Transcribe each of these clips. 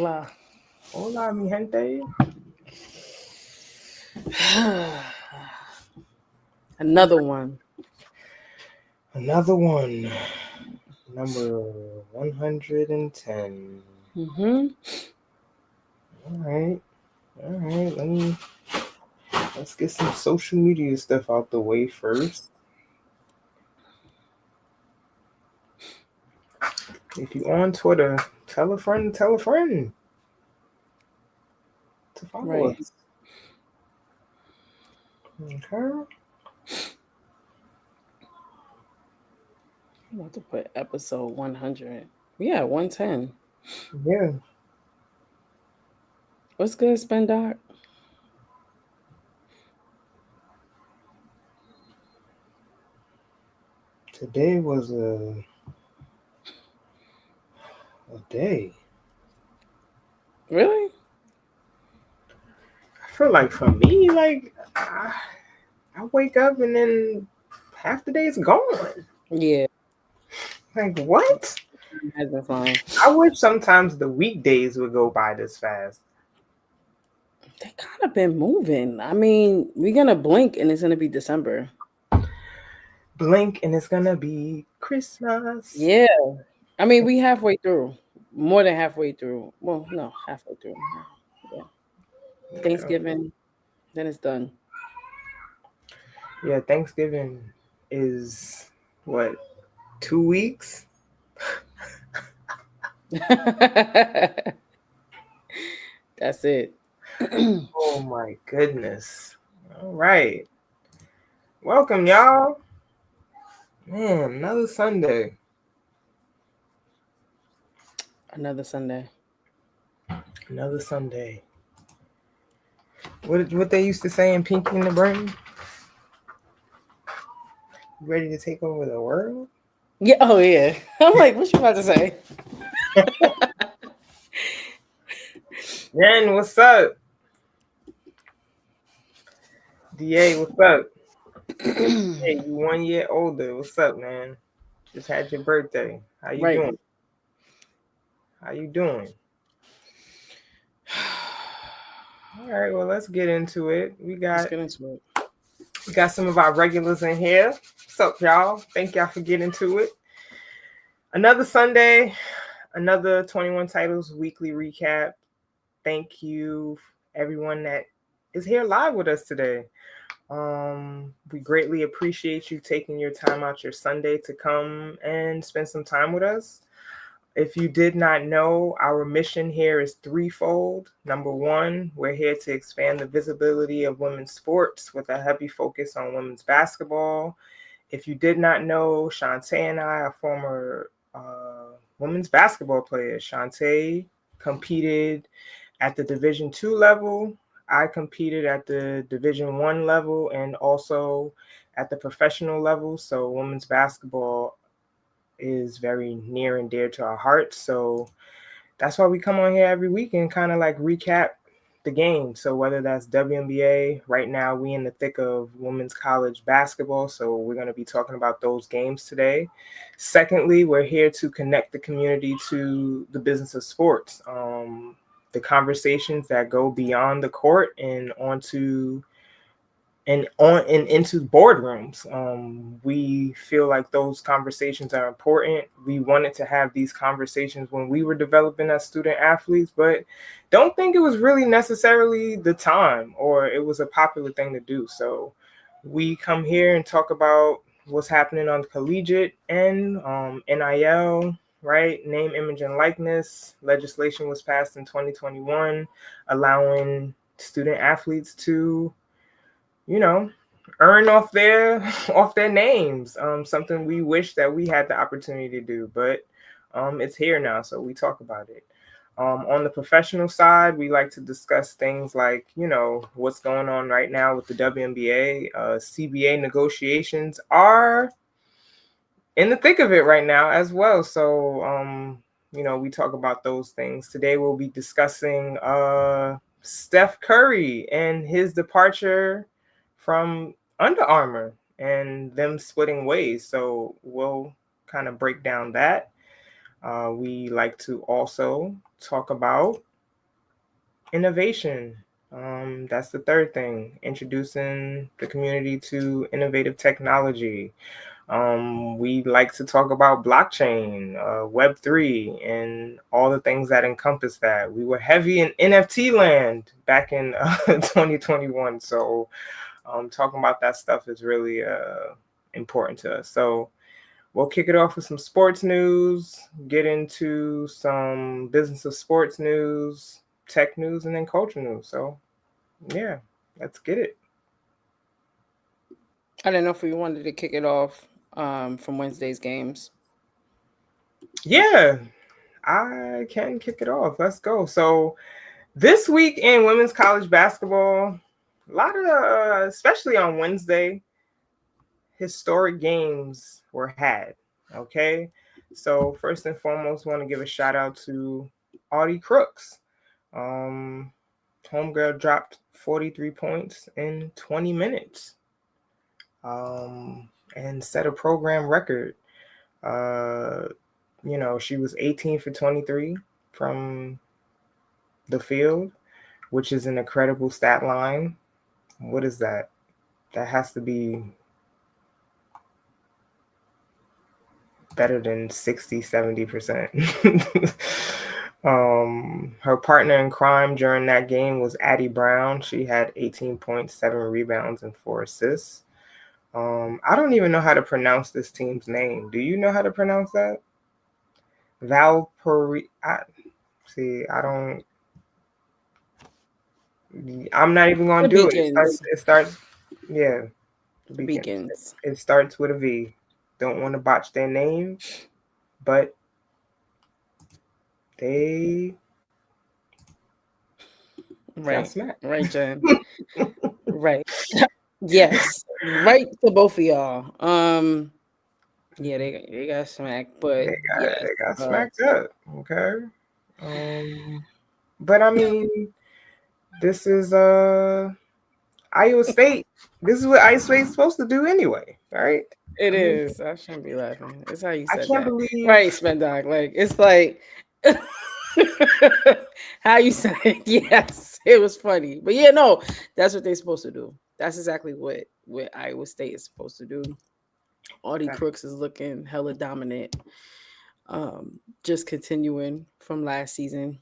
Hola. Hola, mi gente. Another one. Another one. Number 110. Mm-hmm. All right. Let's get some social media stuff out the way first. If you're on Twitter, tell a friend to follow Right. us. Okay. I want to put episode 100. Yeah, 110. Yeah. What's good, Spendoc? Today was a day. Really? I feel like for me, like I wake up and then half the day's gone. Yeah. Like what? Has been flying. I wish sometimes the weekdays would go by this fast. They kind of been moving. I mean, we're gonna blink and it's gonna be December. Blink and it's gonna be Christmas. Yeah. I mean, we halfway through. More than halfway through. Well, no, halfway through. Yeah. Thanksgiving, then it's done. Yeah, Thanksgiving is what, 2 weeks? That's it. Oh my goodness. All right. Welcome, y'all. Man, another Sunday. Another Sunday. Another Sunday. What they used to say in Pinky in the Brain? Ready to take over the world? Yeah. Oh yeah. I'm like, what you about to say? Jen, what's up? DA, what's up? Hey, you 1 year older. What's up, man? Just had your birthday. How you Right. doing? How you doing? All right, well, let's get into it. Let's get into it. We got some of our regulars in here. What's up, y'all? Thank y'all for getting to it. Another Sunday, another 21 Titles weekly recap. Thank you, everyone that is here live with us today. We greatly appreciate you taking your time out your Sunday to come and spend some time with us. If you did not know, our mission here is threefold. Number one, we're here to expand the visibility of women's sports with a heavy focus on women's basketball. If you did not know, Chantee and I are former women's basketball players. Chantee competed at the Division II level. I competed at the Division I level and also at the professional level. So women's basketball is very near and dear to our hearts. So that's why we come on here every week and kind of like recap the game. So whether that's WNBA, right now we in the thick of women's college basketball. So we're going to be talking about those games today. Secondly, we're here to connect the community to the business of sports. The conversations that go beyond the court and onto and into boardrooms. We feel like those conversations are important. We wanted to have these conversations when we were developing as student athletes, but don't think it was really necessarily the time or it was a popular thing to do. So we come here and talk about what's happening on collegiate and NIL, right? Name, image, and likeness. Legislation was passed in 2021, allowing student athletes to earn off their names. Something we wish that we had the opportunity to do, but it's here now, so we talk about it. On the professional side, we like to discuss things like, what's going on right now with the WNBA. CBA negotiations are in the thick of it right now as well. So, we talk about those things. Today we'll be discussing Steph Curry and his departure from Under Armour and them splitting ways. So we'll kind of break down that. We like to also talk about Innovation. That's the third thing. Introducing the community to innovative technology. We like to talk about blockchain, Web3, and all the things that encompass that. We were heavy in NFT land back in 2021. So talking about that stuff is really important to us. So we'll kick it off with some sports news, get into some business of sports news, tech news, and then culture news. So yeah, let's get it. I don't know if we wanted to kick it off from Wednesday's games. Yeah, I can kick it off. Let's go. So this week in women's college basketball, a lot of, especially on Wednesday, historic games were had. Okay. So first and foremost, want to give a shout out to Audi Crooks. Um, Homegirl dropped 43 points in 20 minutes and set a program record. Uh, she was 18 for 23 from the field, which is an incredible stat line. What is that? That has to be better than 60, 70%. Her partner in crime during that game was Addie Brown. She had 18.7 rebounds and 4 assists. I don't even know how to pronounce this team's name. Do you know how to pronounce that? Valpari. I don't. I'm not even gonna The do it. Beacons. It starts. Yeah, The Beacons. It starts with a V. Don't want to botch their name, but they got Right. smacked. Right, Jen. Right. Yes. Right to both of y'all. Yeah, they got smacked, but yes. They got smacked up. Okay. But I mean, this is Iowa State. This is what Iowa State's supposed to do anyway, right? It I mean, is. I shouldn't be laughing. It's how you I said can't that. believe. Right, Spendog. Like it's like how you said it. Yes, it was funny. But yeah, no, that's what they're supposed to do. That's exactly what Iowa State is supposed to do. Audie Crooks is looking hella dominant. Just continuing from last season.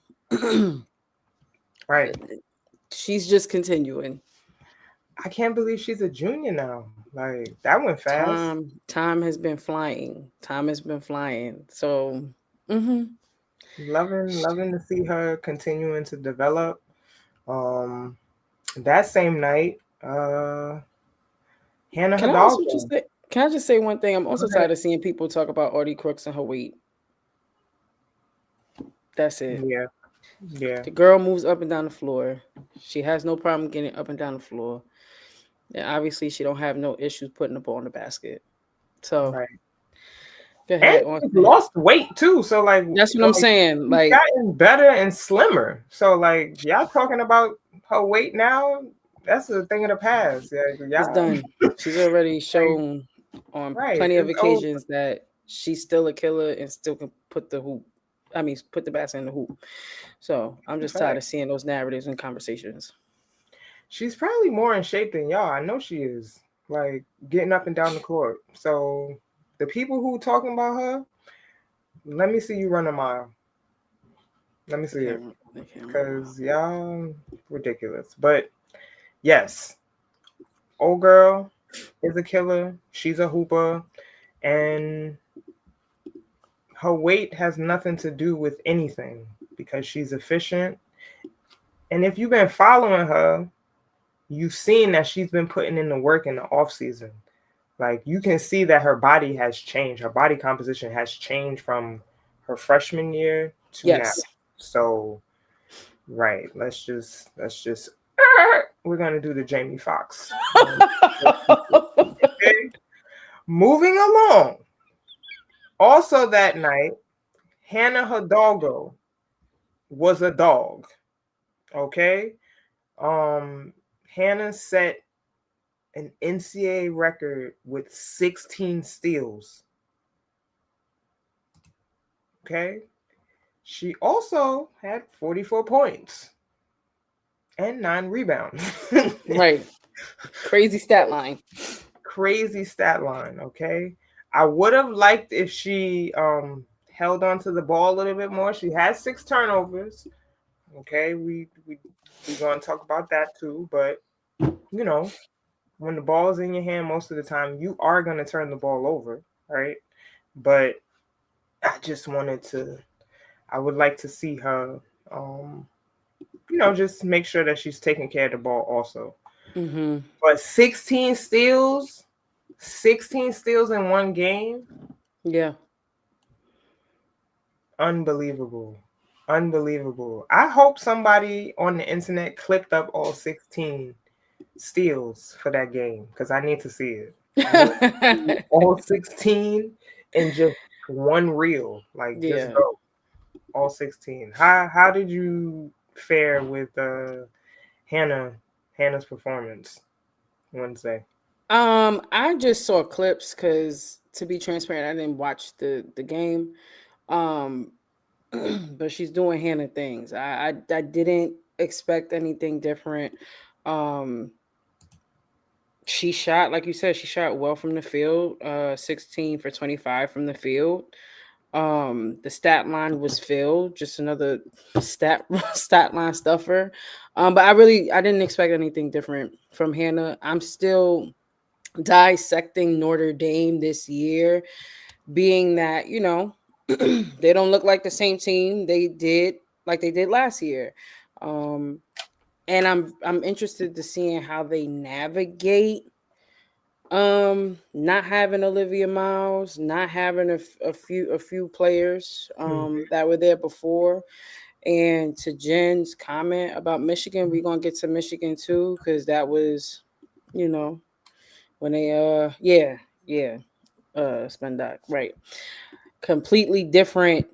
Right. She's just continuing. I can't believe she's a junior now. Like that went fast. Time has been flying. Time has been flying. So, mm-hmm. Loving to see her continuing to develop. Um, that same night, Hannah Can I also Hidalgo. just say? Can I just say one thing? I'm also tired of seeing people talk about Audie Crooks and her weight. That's it. Yeah, yeah. The girl moves up and down the floor. She has no problem getting up and down the floor. And obviously, she don't have no issues putting the ball in the basket. So, Right. go And ahead. she's lost weight too. So That's what I'm saying. she's Like, gotten better and slimmer. So like y'all talking about her weight now, that's a thing of the past. Yeah, it's y'all done. She's already shown on right. plenty of It's over. occasions that she's still a killer and still can put the hoop. I mean, put the basket in the hoop. So I'm just tired of seeing those narratives and conversations. She's probably more in shape than y'all. I know she is. Like getting up and down the court. So the people who talking about her, let me see you run a mile. Let me see it. Because y'all ridiculous. But yes, old girl is a killer. She's a hooper. And her weight has nothing to do with anything because she's efficient. And if you've been following her, you've seen that she's been putting in the work in the off season. Like you can see that her body has changed. Her body composition has changed from her freshman year to now. So, right. Let's just. We're gonna do the Jamie Foxx. Okay. Moving along. Also that night, Hannah Hidalgo was a dog. Okay. Hannah set an NCAA record with 16 steals. Okay. She also had 44 points. and 9 rebounds. Right. Crazy stat line. Crazy stat line, okay? I would have liked if she held on to the ball a little bit more. She has 6 turnovers. Okay, we gonna talk about that too. But you know, when the ball is in your hand, most of the time you are gonna turn the ball over, right? But I just wanted to. I would like to see her, just make sure that she's taking care of the ball also. Mm-hmm. But 16 steals in one game, Yeah. unbelievable. Unbelievable. I hope somebody on the internet clipped up all 16 steals for that game because I need to see it. I need to see all 16 in just one reel. Like, just Yeah. go. All 16. How did you fare with Hannah's performance Wednesday? I just saw clips because, to be transparent, I didn't watch the game. Um, but she's doing Hannah things. I didn't expect anything different. Um, she shot, like you said, she shot well from the field. 16 for 25 from the field. The stat line was filled, just another stat stat line stuffer. But I didn't expect anything different from Hannah. I'm still dissecting Notre Dame this year, being that, they don't look like the same team they did last year. Um, and I'm interested to seeing how they navigate not having Olivia Miles, not having a few players Mhm. that were there before. And to Jen's comment about Michigan, we're gonna get to Michigan too, because that was, you know, when they yeah, Spendock, right. Completely different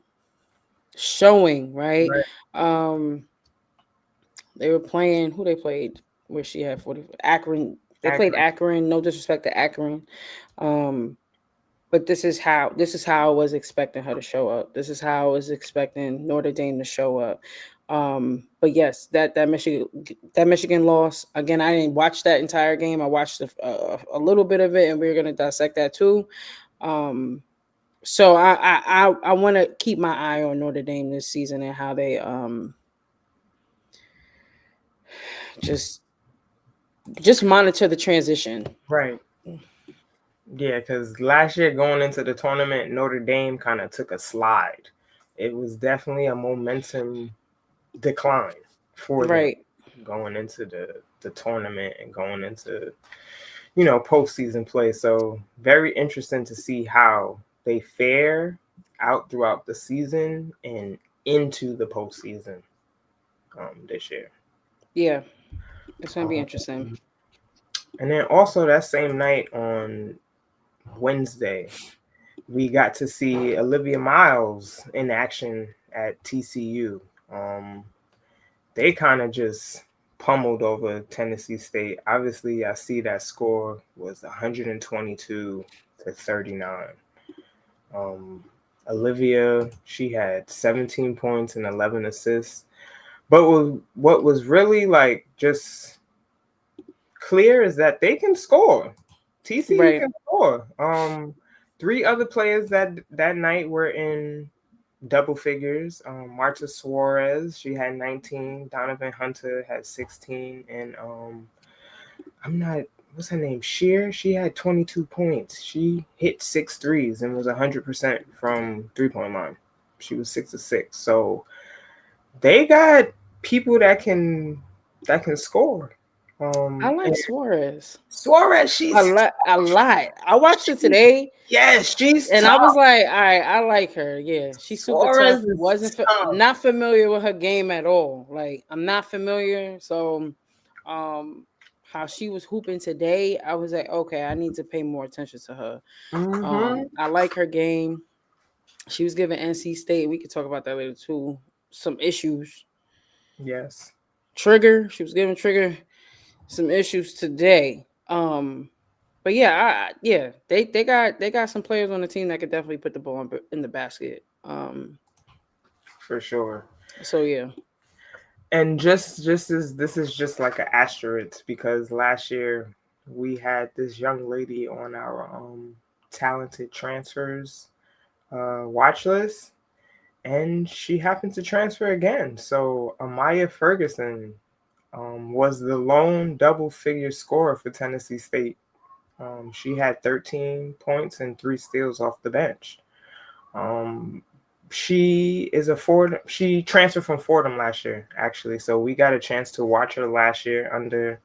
showing, right? Right. Um they were playing who they played where she had 40 Akron. They played Accurate. Akron, no disrespect to Akron. Um but this is how I was expecting her to show up. This is how I was expecting Notre Dame to show up. But yes, that Michigan loss again. I didn't watch that entire game. I watched a little bit of it, and we're gonna dissect that too. Um, so I want to keep my eye on Notre Dame this season and how they just just monitor the transition. Right. Yeah, because last year going into the tournament, Notre Dame kind of took a slide. It was definitely a momentum decline for them Right. going into the tournament and going into postseason play. So very interesting to see how they fare out throughout the season and into the postseason this year. Yeah. It's gonna be Um, interesting. and then also that same night on Wednesday, we got to see Olivia Miles in action at TCU. They kind of just pummeled over Tennessee State. Obviously, I see that score was 122-39. Um, Olivia, she had 17 points and 11 assists. But what was really like just clear is that they can score. TCU Right. can score. Three other players that night were in double figures. Marta Suarez, she had 19. Donovan Hunter had 16, and I'm not. What's her name? Shear. She had 22 points. She hit 6 threes and was 100% from 3-point line. She was 6 of 6. So they got people that can score. I And like Suarez Suarez, a she's lot. A lot. I watched it today, yes, she's and I tough. was like, all right, I like her. Yeah, she's super tough. Suarez is Wasn't tough. not familiar with her game at all. Like I'm not familiar. So, how she was hooping today, I was like, okay, I need to pay more attention to her. Mm-hmm. I like her game. She was giving NC State. We could talk about that later too. Some issues. Yes, Trigger. She was giving Trigger some issues today. But yeah, they got some players on the team that could definitely put the ball in the basket. for sure. So yeah, And just as this is just like an asterisk because last year we had this young lady on our talented transfers watch list, and she happened to transfer again. So Amaya Ferguson was the lone double-figure scorer for Tennessee State. She had 13 points and 3 steals off the bench. Um, she is a Ford. She transferred from Fordham last year, actually. So we got a chance to watch her last year under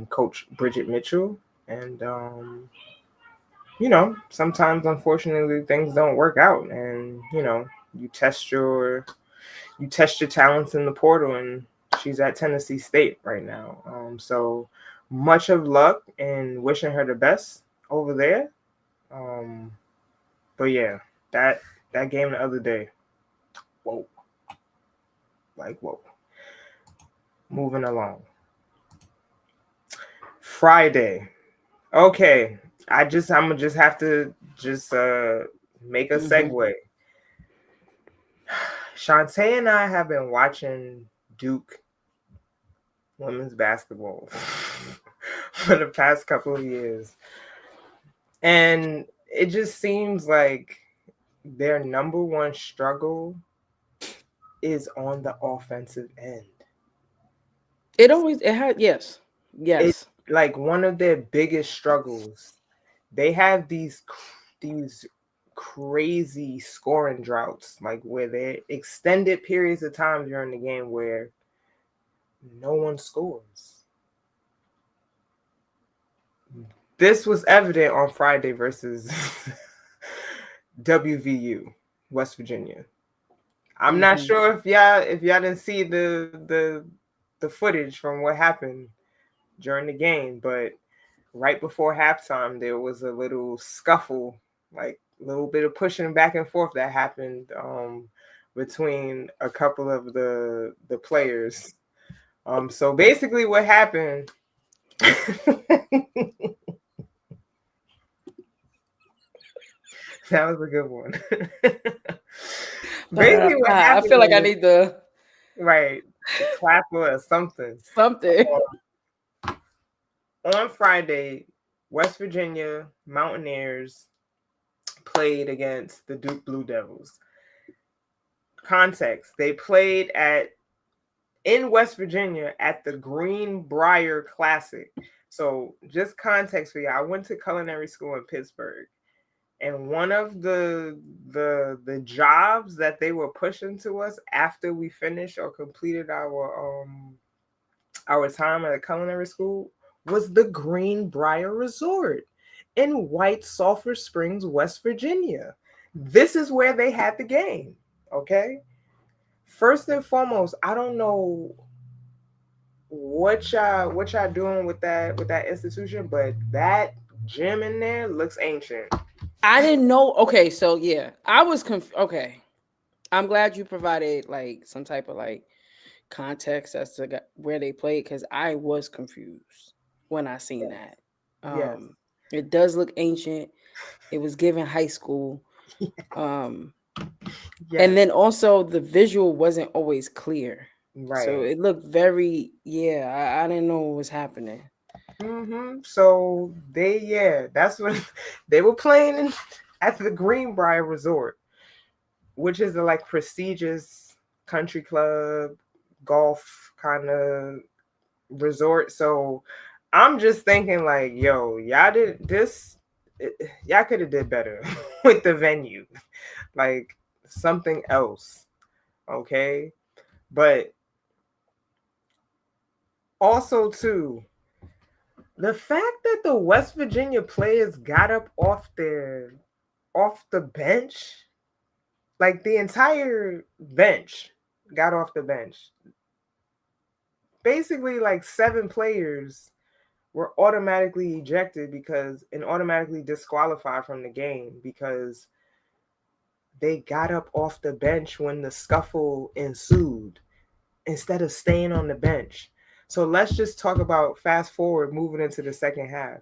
Coach Bridget Mitchell, and sometimes unfortunately things don't work out, and you test your talents in the portal, and she's at Tennessee State right now. So much of luck and wishing her the best over there. But yeah, that game the other day, whoa, like whoa. Moving along. Friday. Okay, I'm gonna just have to make a segue. Chantee and I have been watching Duke women's basketball for the past couple of years, and it just seems like their number one struggle is on the offensive end. It had, yes. It's like one of their biggest struggles. They have these crazy scoring droughts, like where they extended periods of time during the game where no one scores. This was evident on Friday versus WVU, West Virginia. I'm not sure if y'all didn't see the footage from what happened during the game, but right before halftime there was a little scuffle, like a little bit of pushing back and forth that happened between a couple of the players. So basically what happened that was a good one. Basically what happened, I feel like I need to clap or something. On Friday, West Virginia Mountaineers played against the Duke Blue Devils. Context: they played in West Virginia at the Greenbrier Classic. So just context for you, I went to culinary school in Pittsburgh, and one of the jobs that they were pushing to us after we finished or completed our time at a culinary school was the Greenbrier Resort in White Sulphur Springs, West Virginia. This is where they had the game. Okay. First and foremost, I don't know what y'all doing with that institution, but that gym in there looks ancient. I didn't know. Okay, so yeah, I was okay. I'm glad you provided like some type of like context as to where they played, because I was confused when I seen that. Yes. It does look ancient. It was given high school. Yes. And then also the visual wasn't always clear. Right. So it looked very, I didn't know what was happening. So that's what they were playing at the Greenbrier Resort, which is a like prestigious country club, golf kind of resort. So I'm just thinking like, yo, y'all could have did better with the venue, like something else. Okay. But also too, the fact that the West Virginia players got up off the bench, like the entire bench got off the bench. Basically, like 7 players were automatically ejected and automatically disqualified from the game because they got up off the bench when the scuffle ensued instead of staying on the bench. So let's just talk about fast forward moving into the second half.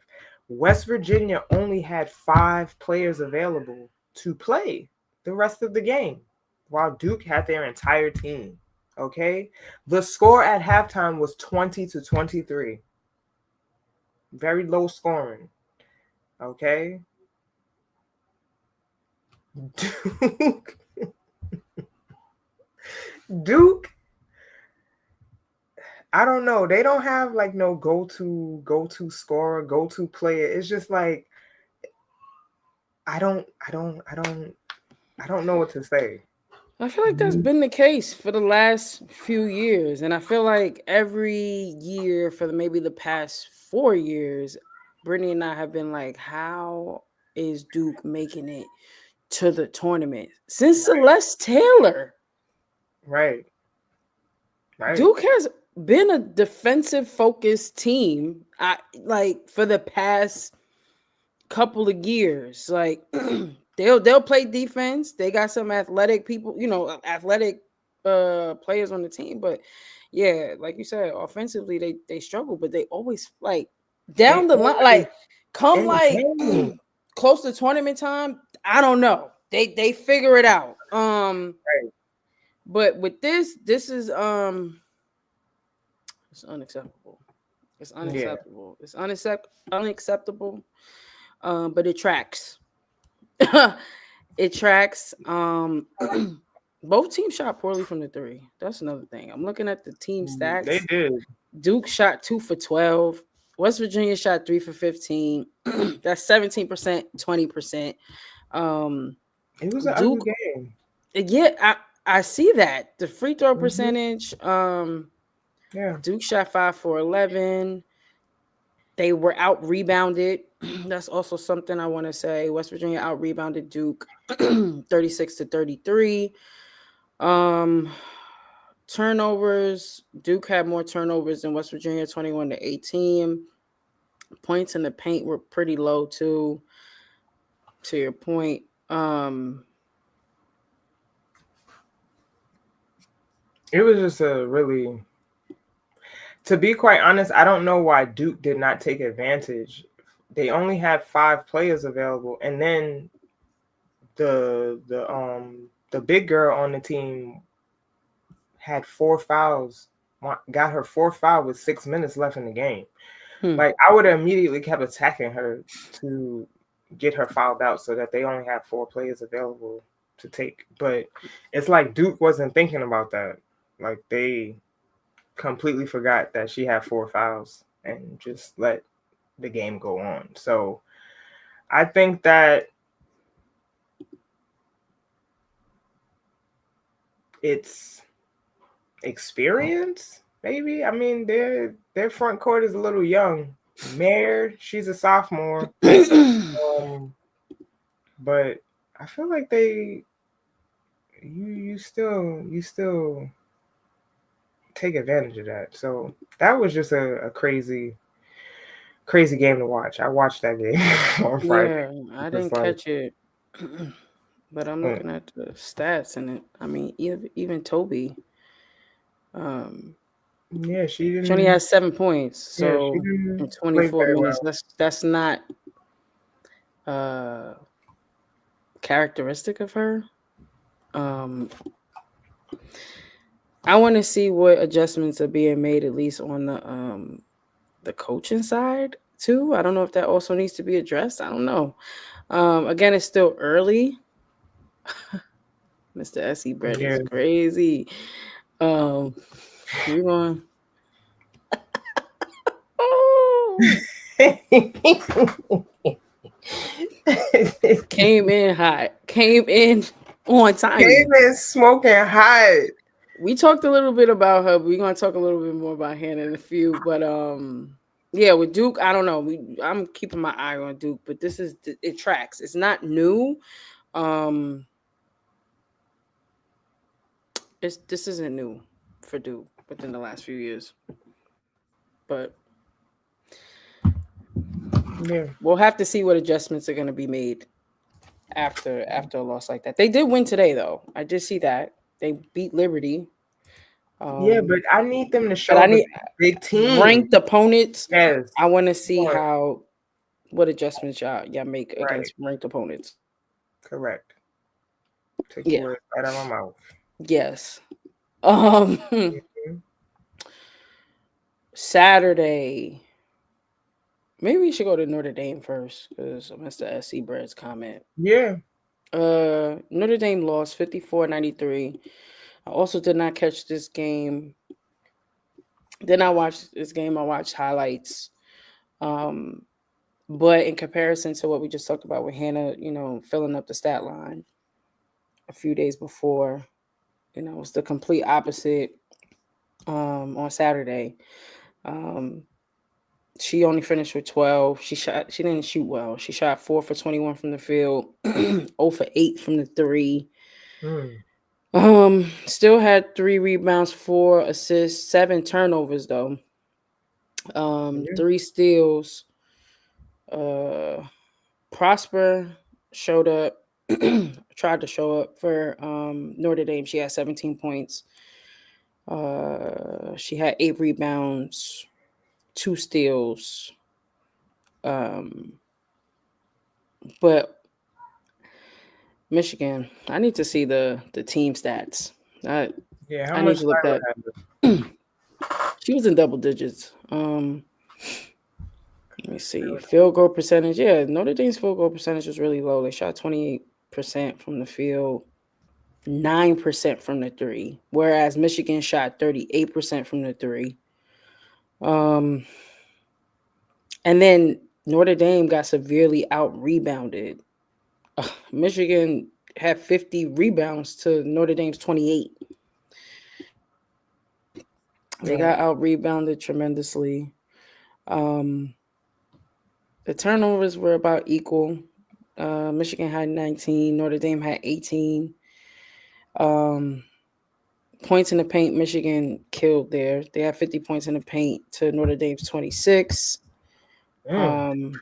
West Virginia only had 5 players available to play the rest of the game, while Duke had their entire team. Okay. The score at halftime was 20-23. Very low scoring. Okay. Duke. Duke. I don't know. They don't have like no go-to scorer, go-to player. It's just like I don't know what to say. I feel like that's been the case for the last few years, and I feel like every year for maybe the past 4 years, Brittany and I have been like, "How is Duke making it to the tournament since Celeste Taylor?" Right. Right. Duke has been a defensive focused team. I like for the past couple of years. Like they'll play defense. They got some athletic people, athletic players on the team. But yeah, like you said, offensively they struggle, but they always like They down the line, always like come in the like game. close to tournament time. I don't know. They figure it out. Right. But with this is it's unacceptable. It's Yeah. unacceptable. It's unacceptable. But it tracks. It tracks. Both teams shot poorly from the three. That's another thing. I'm looking at the team stats. They did. Duke shot 2 for 12. West Virginia shot 3 for 15. That's 17%, 20%. It was an Duke, ugly game. yeah, I see that. The free throw percentage. Yeah. Duke shot 5 for 11. They were out rebounded. That's also something I want to say. West Virginia out rebounded Duke 36-33. Turnovers. Duke had more turnovers than West Virginia, 21-18. Points in the paint were pretty low too. To your point. It was just a really, to be quite honest, I don't know why Duke did not take advantage. They only had 5 players available, and then the big girl on the team had 4 fouls. Got her 4th foul with 6 minutes left in the game. Like I would have immediately kept attacking her to get her fouled out, so that they only had 4 players available to take. But it's like Duke wasn't thinking about that. Like they completely forgot that she had 4 fouls and just let the game go on. So I think that it's experience, maybe. I mean, their front court is a little young. Mare, she's a sophomore. But I feel like you still take advantage of that. So that was just a crazy game to watch. I watched that game on Friday. Yeah, I didn't catch it. But I'm looking at the stats, and I mean, even Toby, yeah, she only has 7 points. So in in 24 minutes, well. that's not characteristic of her. I want to see what adjustments are being made, at least on the coaching side too. I don't know if that also needs to be addressed. I don't know. Again, it's still early. Mr. S.E. Brett is crazy. We're going. Came in hot. Came in on time. Came in smoking hot. We talked a little bit about her. But we're gonna talk a little bit more about Hannah in a few. But yeah, with Duke, I don't know. I'm keeping my eye on Duke, but it tracks. It's not new. This isn't new for Duke within the last few years. But yeah, we'll have to see what adjustments are going to be made after a loss like that. They did win today, though. I did see that they beat Liberty. Yeah, but I need them to show the big team ranked opponents. Yes, I want to see what adjustments y'all make against ranked opponents. Correct. Take the words right out of my mouth. Yes. Mhm. Saturday. Maybe we should go to Notre Dame first because Mr. SC Bread's comment. Yeah. Notre Dame lost 54-93. I also did not catch this game. Then I watched this game. I watched highlights. Um, but in comparison to what we just talked about with Hannah, filling up the stat line a few days before, it's the complete opposite. On Saturday, um, she only finished with 12. She didn't shoot well. She shot 4 for 21 from the field, 0 for 8 from the 3. Mm. Still had 3 rebounds, 4 assists, 7 turnovers though. Yeah. 3 steals. Uh, Prosper showed up, tried to show up for Notre Dame. She had 17 points. She had 8 rebounds, 2 steals. But Michigan, I need to see the team stats. I Yeah. How I need much to look Tyler that. had? She was in double digits. Let me see. Field goal percentage. Yeah, Notre Dame's field goal percentage was really low. They shot 28% from the field, 9% from the 3, whereas Michigan shot 38% from the 3. Um, and then Notre Dame got severely out rebounded. Michigan had 50 rebounds to Notre Dame's 28. They Right. got out rebounded tremendously. Um, the turnovers were about equal. Michigan had 19, Notre Dame had 18. Um, Points in the paint, Michigan killed there. They had 50 points in the paint to Notre Dame's 26. Mm. Um,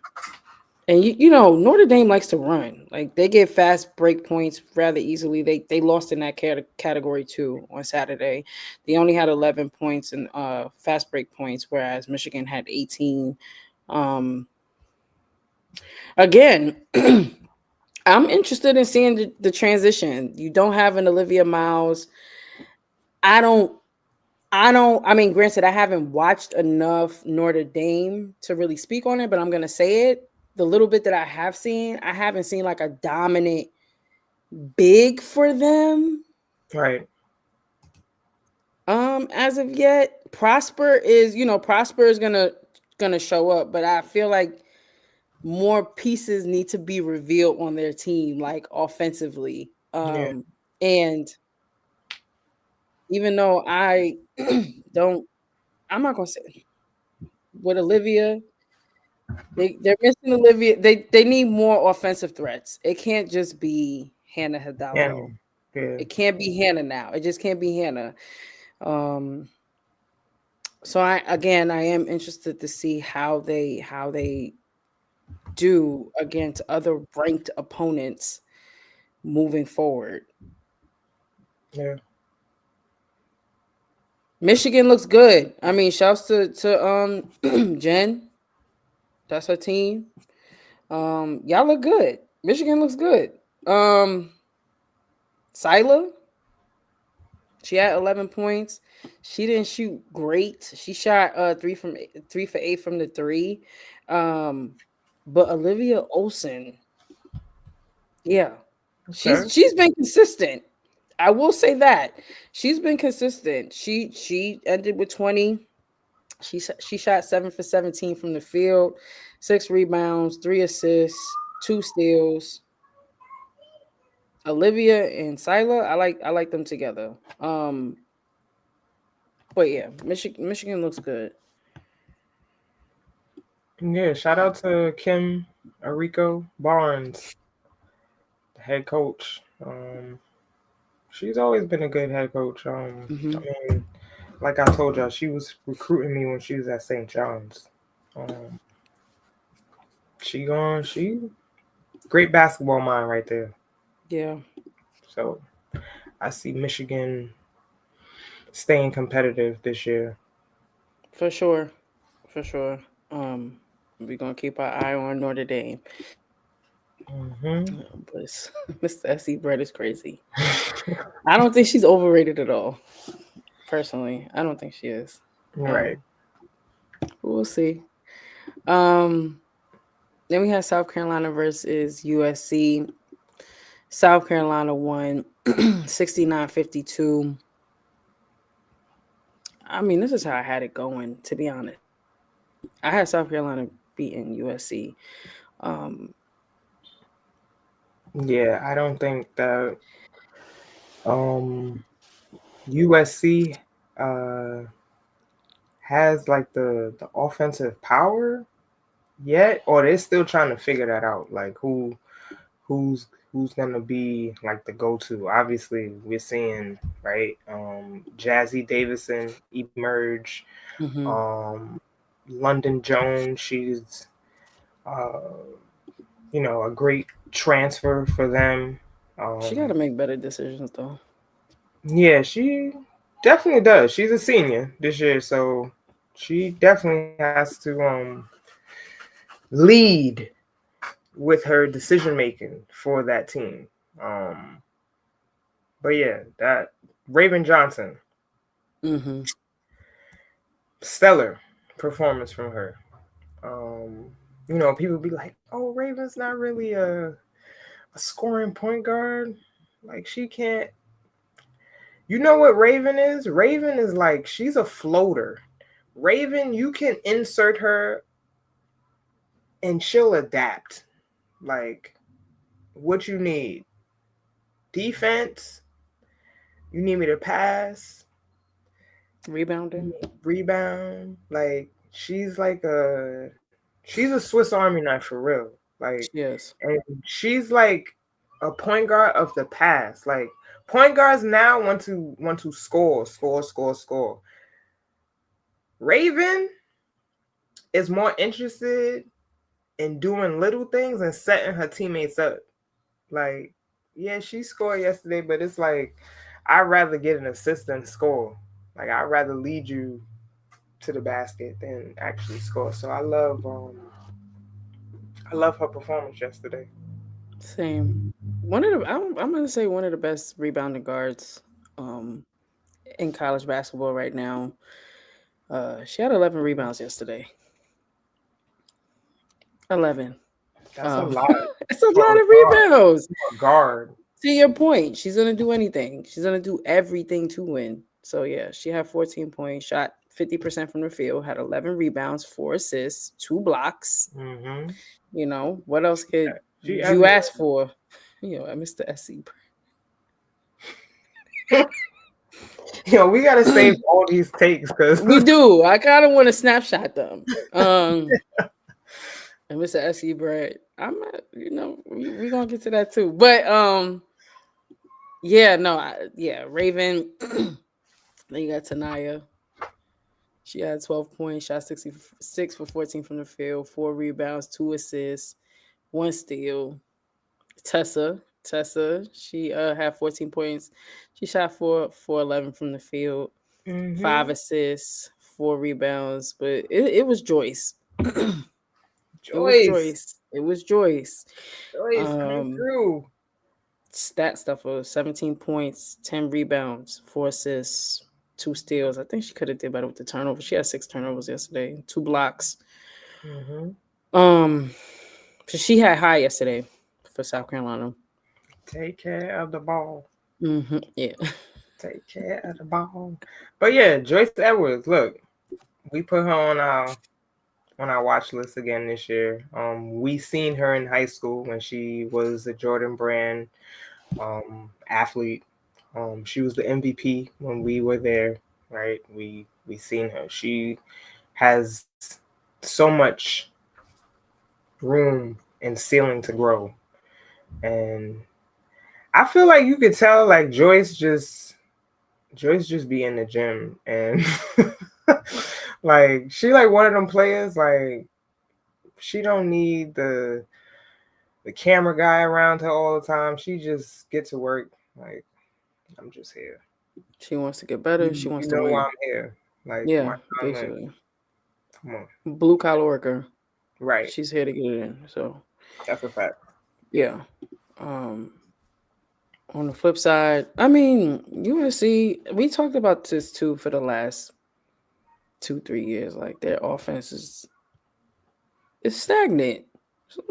and Notre Dame likes to run. Like they get fast break points rather easily. They lost in that category too on Saturday. They only had 11 points in fast break points, whereas Michigan had 18. Um, Again, I'm interested in seeing the transition. You don't have an Olivia Miles. I don't. I mean, granted, I haven't watched enough Notre Dame to really speak on it, but I'm gonna say it. The little bit that I have seen, I haven't seen like a dominant big for them. Right. As of yet. Prosper is gonna show up, but I feel like more pieces need to be revealed on their team, like offensively. Yeah. And even though I don't, I'm not gonna say with Olivia, they're missing Olivia. They need more offensive threats. It can't just be Hannah Hidalgo. And yeah. It can't be Hannah now. It just can't be Hannah. Um, so I am interested to see how they do against other ranked opponents moving forward. Yeah. Michigan looks good. I mean, shouts to Jen. That's her team. Y'all look good. Michigan looks good. Sila, she had 11 points. She didn't shoot great. She shot 3 for 8 from the 3. Um, but Olivia Olsen, yeah, Okay. she's been consistent. I will say that she's been consistent. She ended with 20. She shot 7 for 17 from the field, 6 rebounds, 3 assists, 2 steals. Olivia and Sila, I like them together. But yeah, Michigan looks good. Yeah. Shout out to Kim Arico Barnes, the head coach. She's always been a good head coach. Hmm. I mean, like I told y'all, she was recruiting me when she was at St. John's. Um, she great basketball mind right there. Yeah, So I see Michigan staying competitive this year. for sure, for sure. We're gonna keep our eye on Notre Dame. Hmm. But Mr. SC Bread is crazy. I don't think she's overrated at all. personally. I don't think she is. Right. We'll see. Um, then we had South Carolina versus USC. South Carolina won 69-52. I mean, this is how I had it going, to be honest. I had South Carolina beating USC. Um, Yeah, I don't think that USC has like the offensive power yet, or they're still trying to figure that out. Like who's gonna be like the go-to. Obviously, we're seeing right Jazzy Davison emerge. mhm. Um, London Jones, she's uh, a great transfer for them. She got to Um, make better decisions, though. yeah, she definitely does. She's a senior this year, so she definitely has to lead with her decision making for that team. Um, but yeah, that Raven Johnson, Hmm. stellar performance from her. Um, people be like, "Oh, Raven's not really a scoring point guard. Like she can't." You know what Raven is? Raven is like she's a floater. Raven, you can insert her and she'll adapt. Like what you need. Defense, you need me to pass, Rebounding. rebound. Like she's a Swiss Army knife for real. Like Yes. and she's like a point guard of the past. Like point guards now want to score, score, score, score. Raven is more interested in doing little things and setting her teammates up. Like, yeah, she scored yesterday, but it's like I'd rather get an assist than score. Like I'd rather lead you to the basket than actually score. So I love her performance yesterday. Same. One of the I'm gonna say one of the best rebounding guards um in college basketball right now. She had 11 rebounds yesterday. 11. That's a lot It's a for lot a of guard. rebounds. For a guard. To your point, she's gonna do anything. She's gonna do everything to win. So yeah, she had 14 points, shot 50% from the field, had 11 rebounds, 4 assists, 2 blocks. Mm-hmm. What else could She you everywhere. ask for? Mr. SC. We gotta save all these takes because We do. I kind of want to snapshot them. And Mr. SE Brad, we gonna get to that too. But yeah, no, Raven. Then you got Tanaya. She had 12 points, shot 66 for 14 from the field, 4 rebounds, 2 assists, 1 steal. Tessa, she had 14 points. She shot 4 for 11 from the field, mm-hmm. 5 assists, 4 rebounds. But it was Joyce. It was Joyce, Joyce. It was Joyce. Joyce coming Um, through. Stat stuff was 17 points, 10 rebounds, 4 assists, 2 steals. I think she could have did better with the turnover. She had 6 turnovers yesterday, 2 blocks. Mm-hmm. Um, so she had high yesterday for South Carolina. Take care of the ball. Yeah. Take care of the ball. But yeah, Joyce Edwards. Look, we put her on our watch list again this year. We seen her in high school when she was a Jordan Brand athlete. She was the MVP when we were there, right? We seen her. She has so much room and ceiling to grow, and I feel like you could tell like Joyce just be in the gym and like she like one of them players like she don't need the camera guy around her all the time. She just get to work like I'm just here. She wants to get better. She You wants to know why win. I'm here. Like Yeah, my comment. basically. Come on. Blue collar worker. Right. She's here to get it in. So That's a fact. yeah. Um On the flip side, I mean, USC, we talked about this too for the last 2-3 years. Like their offense is stagnant. So,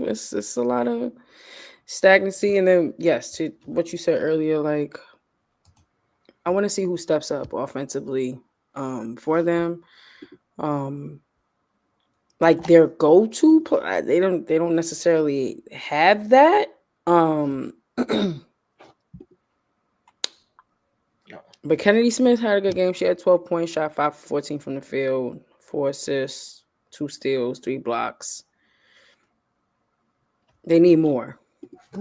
it's a lot of stagnancy. And then yes, to what you said earlier, like I want to see who steps up offensively for them. Um like their go-to play, they don't necessarily have that. Um But Kennedy Smith had a good game. She had 12 points, shot 5 for 14 from the field, 4 assists, 2 steals, 3 blocks. They need more.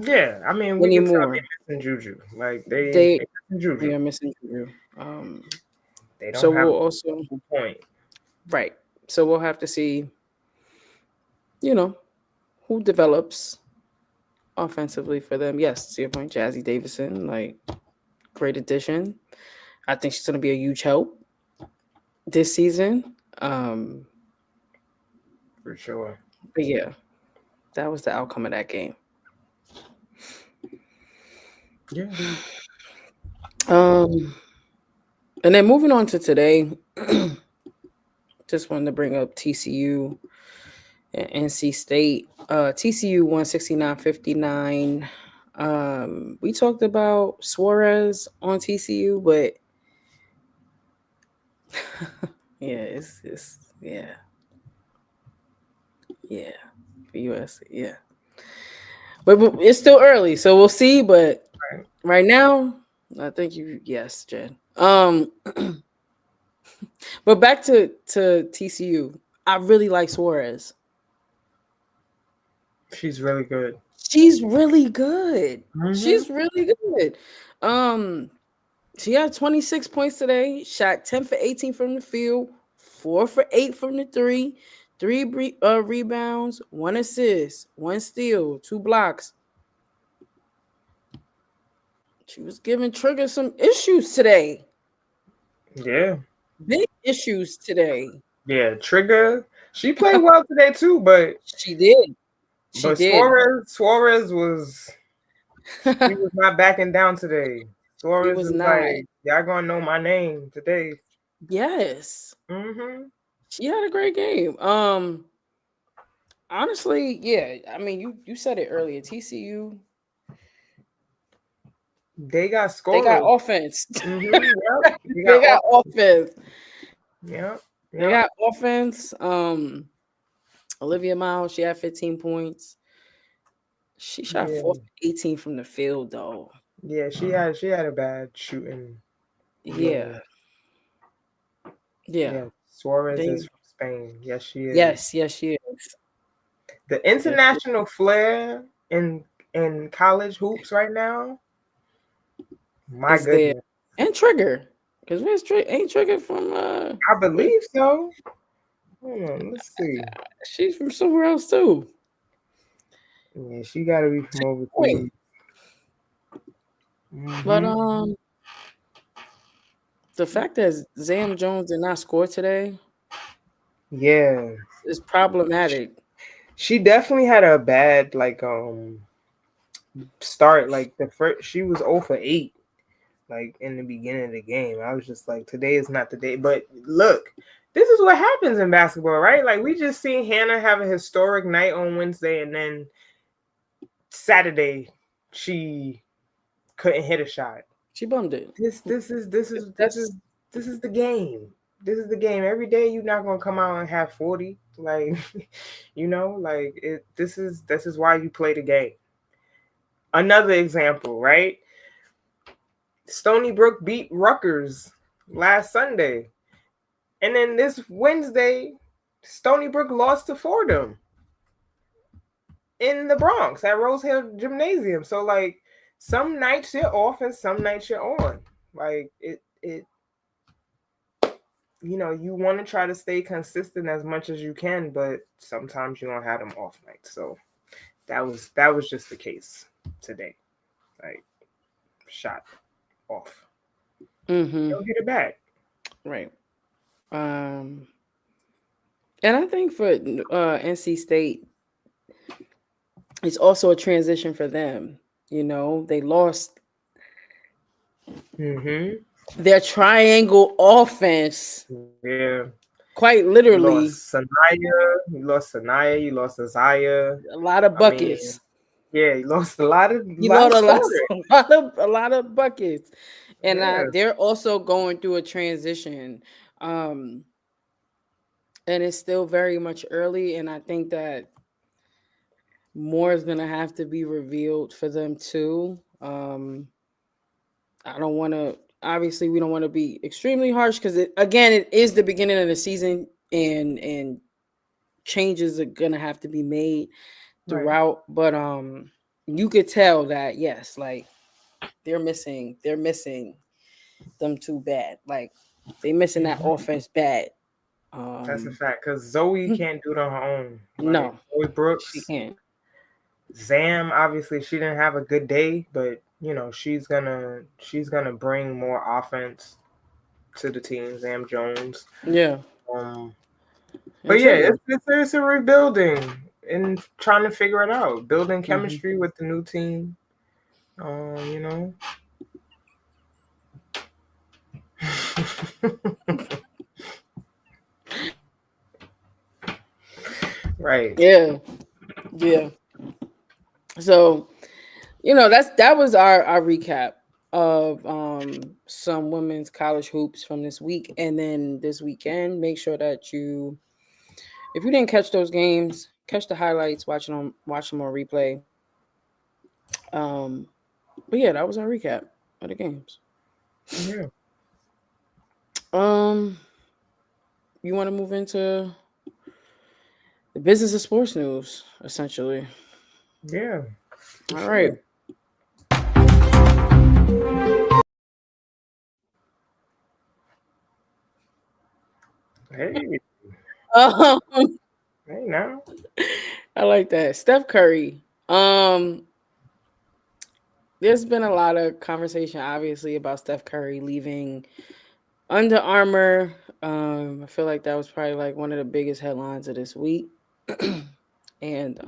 Yeah, I mean, They we need can tell more. they're missing Juju. Like they They missing they Juju. are missing Juju. They So don't have we'll also a point. right. So we'll have to see, you know, who develops offensively for them. Yes, to your point, Jazzy Davison, like great addition. I think she's going to be a huge help this season. For sure. But yeah, that was the outcome of that game. Yeah. And then moving on to today, just wanted to bring up TCU and NC State. TCU 169-59. We talked about Suarez on TCU, but it's yeah for USC, yeah. But it's still early, so we'll see. But right now, I think yes, Jen. But back to TCU, I really like Suarez. She's really good. She's really good. Mm-hmm. She's really good. She had 26 points today, shot 10 for 18 from the field, 4 for 8 from the three, 3 rebounds, 1 assist, 1 steal, 2 blocks. She was giving Trigger some issues today. Yeah. Big issues today. Yeah, Trigger. She played well today too, but she did. But Suarez was he was not backing down today. Suarez was not. Like, y'all gonna know my name today. Yes. Mm-hmm. She had a great game. Honestly, yeah. I mean, you said it earlier. TCU. They got scorers. They got offense. Mm-hmm. Yep. They got offense. Yeah. They got offense. Olivia Miles, she had 15 points. She shot 4 for 18 from the field, though. Yeah, she had a bad shooting. Yeah. Suarez is from Spain. Yes, she is. Yes, she is. The international flair in college hoops right now. My goodness. There. And Trigger. Because where's Trigger? Ain't Trigger from I believe so. Hold on, let's see. She's from somewhere else too. Yeah, she gotta be from overseas. Mm-hmm. But the fact that Zam Jones did not score today, is problematic. She definitely had a bad start. Like the first, she was 0 for 8. Like in the beginning of the game, I was just like, today is not the day. But look, this is what happens in basketball, right? Like we just seen Hannah have a historic night on Wednesday, and then Saturday she couldn't hit a shot. She bummed it. This is the game. This is the game. Every day you're not gonna come out and have 40. Like, this is why you play the game. Another example, right? Stony Brook beat Rutgers last Sunday. And then this Wednesday, Stony Brook lost to Fordham in the Bronx at Rose Hill Gymnasium. So, like, some nights you're off and some nights you're on. Like, you want to try to stay consistent as much as you can, but sometimes you don't have them off nights. So that was just the case today. Like, shot off. Mm-hmm. Don't get it back. Right. And I think for NC State, it's also a transition for them. You know, they lost Mm-hmm. their triangle offense Yeah. quite You lost literally. Sanaya, you lost Isaiah. A lot of I mean, buckets. yeah, you lost a You lot lost of a lot, scoring. a lot of buckets, and Yeah. they're also going through a transition, um, and it's still very much early. And I think that more is gonna have to be revealed for them too. I don't want to. Obviously, we don't want to be extremely harsh because again, it is the beginning of the season, and changes are gonna have to be made Right. throughout. But you could tell that yes, like they're missing them too bad. Like they missing that Mhm. offense bad. That's a Um, fact. Because Zoe can't do it on her own. Like no, Zoe she Brooks, can't. Zam. Obviously, she didn't have a good day, but she's gonna bring more offense to the team. Zam Jones. Yeah, Um, and but yeah, Trigger. it's a rebuilding and trying to figure it out, building Hmm. chemistry with the new team. You know. Right. Yeah, yeah. So that was our recap of some women's college hoops from this week, and then this weekend. Make sure that if you didn't catch those games, catch the highlights, watch them on replay. Um, but yeah, that was our recap of the games. Yeah. Um, you want to move into the business of sports news, essentially. Yeah. For All right. sure. Hey. Um, Hey now. I like that. Steph Curry. There's been a lot of conversation, obviously, about Steph Curry leaving Under Armour. I feel like that was probably like one of the biggest headlines of this week. And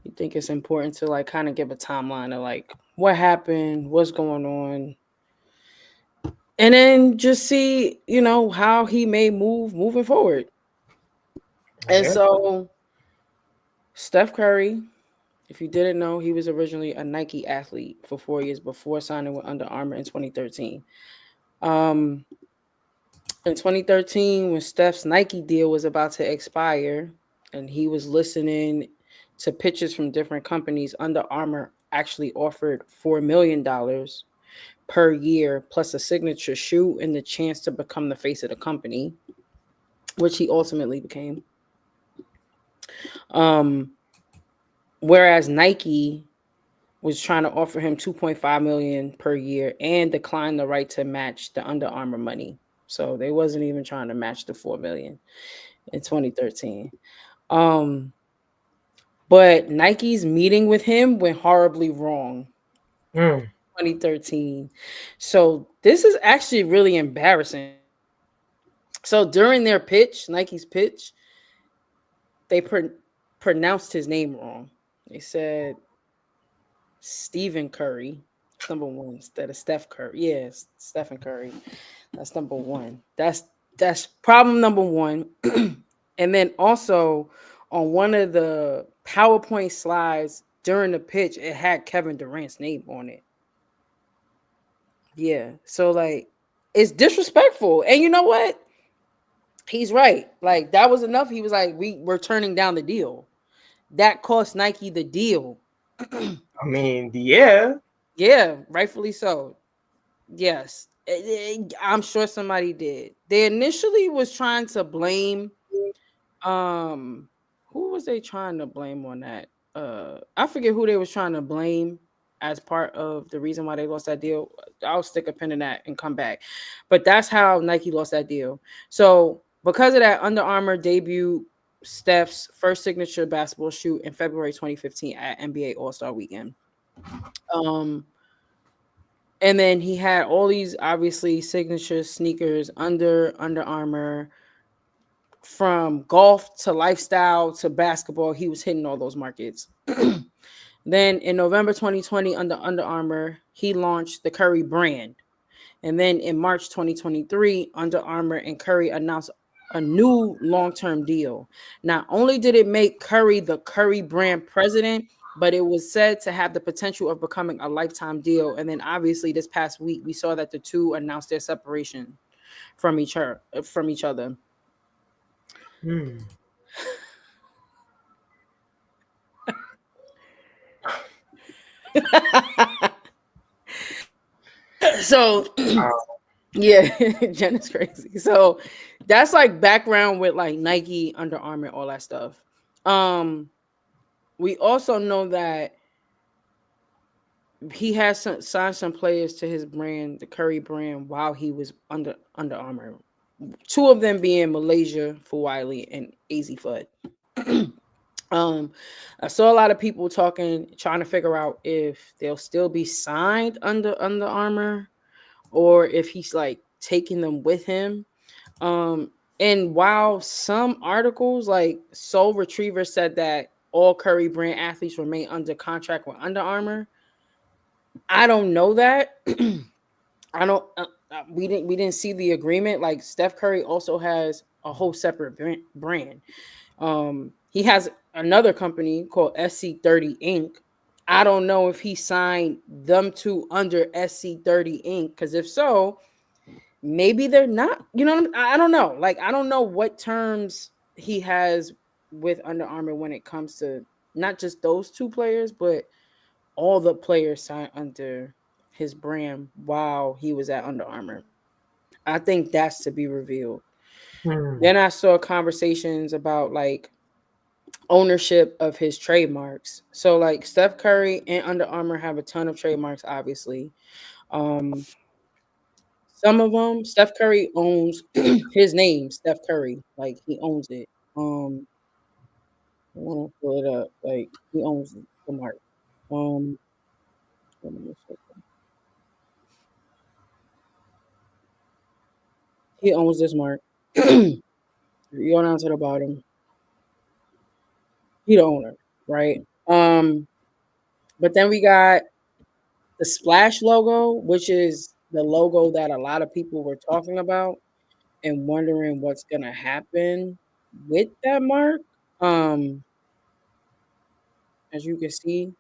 you think it's important to like kind of give a timeline of like what happened, what's going on, and then just see, how he may move moving forward. And Yeah. so Steph Curry, if you didn't know, he was originally a Nike athlete for 4 years before signing with Under Armour in 2013. Um, in 2013, when Steph's Nike deal was about to expire and he was listening to pitches from different companies, Under Armour actually offered $4 million per year plus a signature shoe and the chance to become the face of the company, which he ultimately became. Um, whereas Nike was trying to offer him 2.5 million per year and declined the right to match the Under Armour money. So they wasn't even trying to match the 4 million in 2013. Um, but Nike's meeting with him went horribly wrong Mm. 2013. So this is actually really embarrassing. So during their pitch, Nike's pitch, they pronounced his name wrong. They said Stephen Curry. That's number one instead of Steph Curry. Yes, Stephen Curry. That's number one. That's problem number one. And then also on one of the PowerPoint slides during the pitch, it had Kevin Durant's name on it. Yeah. So like it's disrespectful. And you know what? He's right. Like that was enough. He was like, we're turning down the deal. That cost Nike the deal. I mean, yeah. Yeah, rightfully so. Yes. I'm sure somebody did. They initially was trying to blame um who was they trying to blame on that? I forget who they was trying to blame as part of the reason why they lost that deal. I'll stick a pin in that and come back. But that's how Nike lost that deal. So because of that, Under Armour debuted Steph's first signature basketball shoe in February 2015 at NBA All-Star Weekend. Um and then he had all these obviously signature sneakers Under Armour, from golf to lifestyle to basketball. He was hitting all those markets. Then in November 2020, Under Armour, he launched the Curry brand. And then in March 2023, Under Armour and Curry announced a new long-term deal. Not only did it make Curry the Curry brand president, but it was said to have the potential of becoming a lifetime deal. And then obviously this past week, we saw that the two announced their separation from each other. Hmm. So yeah, Jen is crazy. So that's like background with like Nike, Under Armour, all that stuff. Um, we also know that he has signed some players to his brand, the Curry brand, while he was Under Armour. Two of them being Malaysia for Wiley and AZ Fudd. um, I saw a lot of people talking, trying to figure out if they'll still be signed Under Armour or if he's like taking them with him. And while some articles like Soul Retriever said that all Curry brand athletes remain under contract with Under Armour, I don't know that. I don't. We didn't see the agreement. Like Steph Curry also has a whole separate brand. He has another company called SC30 Inc. I don't know if he signed them two under SC30 Inc. Because if so, maybe they're not. You know, I don't know. Like I don't know what terms he has with Under Armour when it comes to not just those two players, but all the players signed under his brand while he was at Under Armour. I think that's to be revealed. Hmm. Then I saw conversations about like ownership of his trademarks. So like Steph Curry and Under Armour have a ton of trademarks, obviously. Um, some of them, Steph Curry owns his name, Steph Curry. Like he owns it. I want to pull it up. Like he owns the mark. Um, he owns this mark. You go down to the bottom. He the owner, right? But then we got the Splash logo, which is the logo that a lot of people were talking about and wondering what's gonna happen with that mark. Um, as you can see,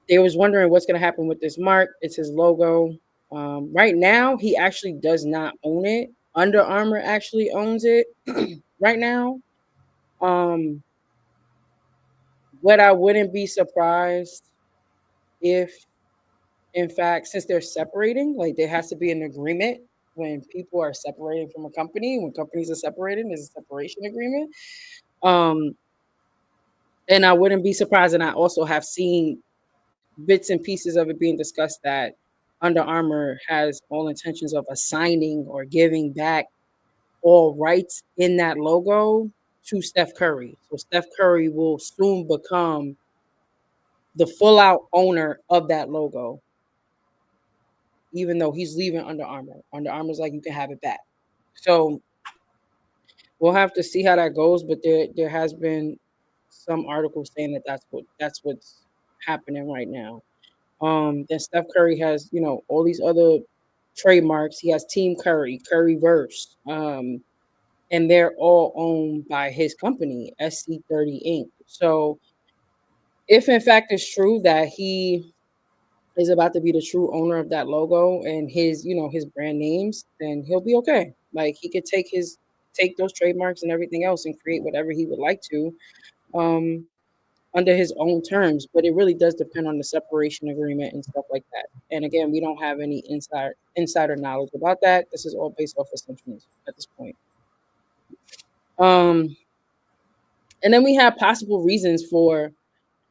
they was wondering what's gonna happen with this mark. It's his logo. Right now, he actually does not own it. Under Armour actually owns it right now. Um, what I wouldn't be surprised if, in fact, since they're separating, like there has to be an agreement when people are separating from a company. When companies are separating, there's a separation agreement. Um, and I wouldn't be surprised, and I also have seen bits and pieces of it being discussed that Under Armour has all intentions of assigning or giving back all rights in that logo to Steph Curry. So Steph Curry will soon become the full out owner of that logo, even though he's leaving Under Armour. Under Armour's like, you can have it back. So we'll have to see how that goes. But there has been some articles saying that that's what's happening right now. Then Steph Curry has, all these other trademarks. He has Team Curry, Curryverse, and they're all owned by his company, SC30 Inc. So if in fact it's true that he is about to be the true owner of that logo and his brand names, then he'll be okay. Like he could take those trademarks and everything else and create whatever he would like to. Um, under his own terms, but it really does depend on the separation agreement and stuff like that. And again, we don't have any insider knowledge about that. This is all based off assumptions at this point. Um, and then we have possible reasons for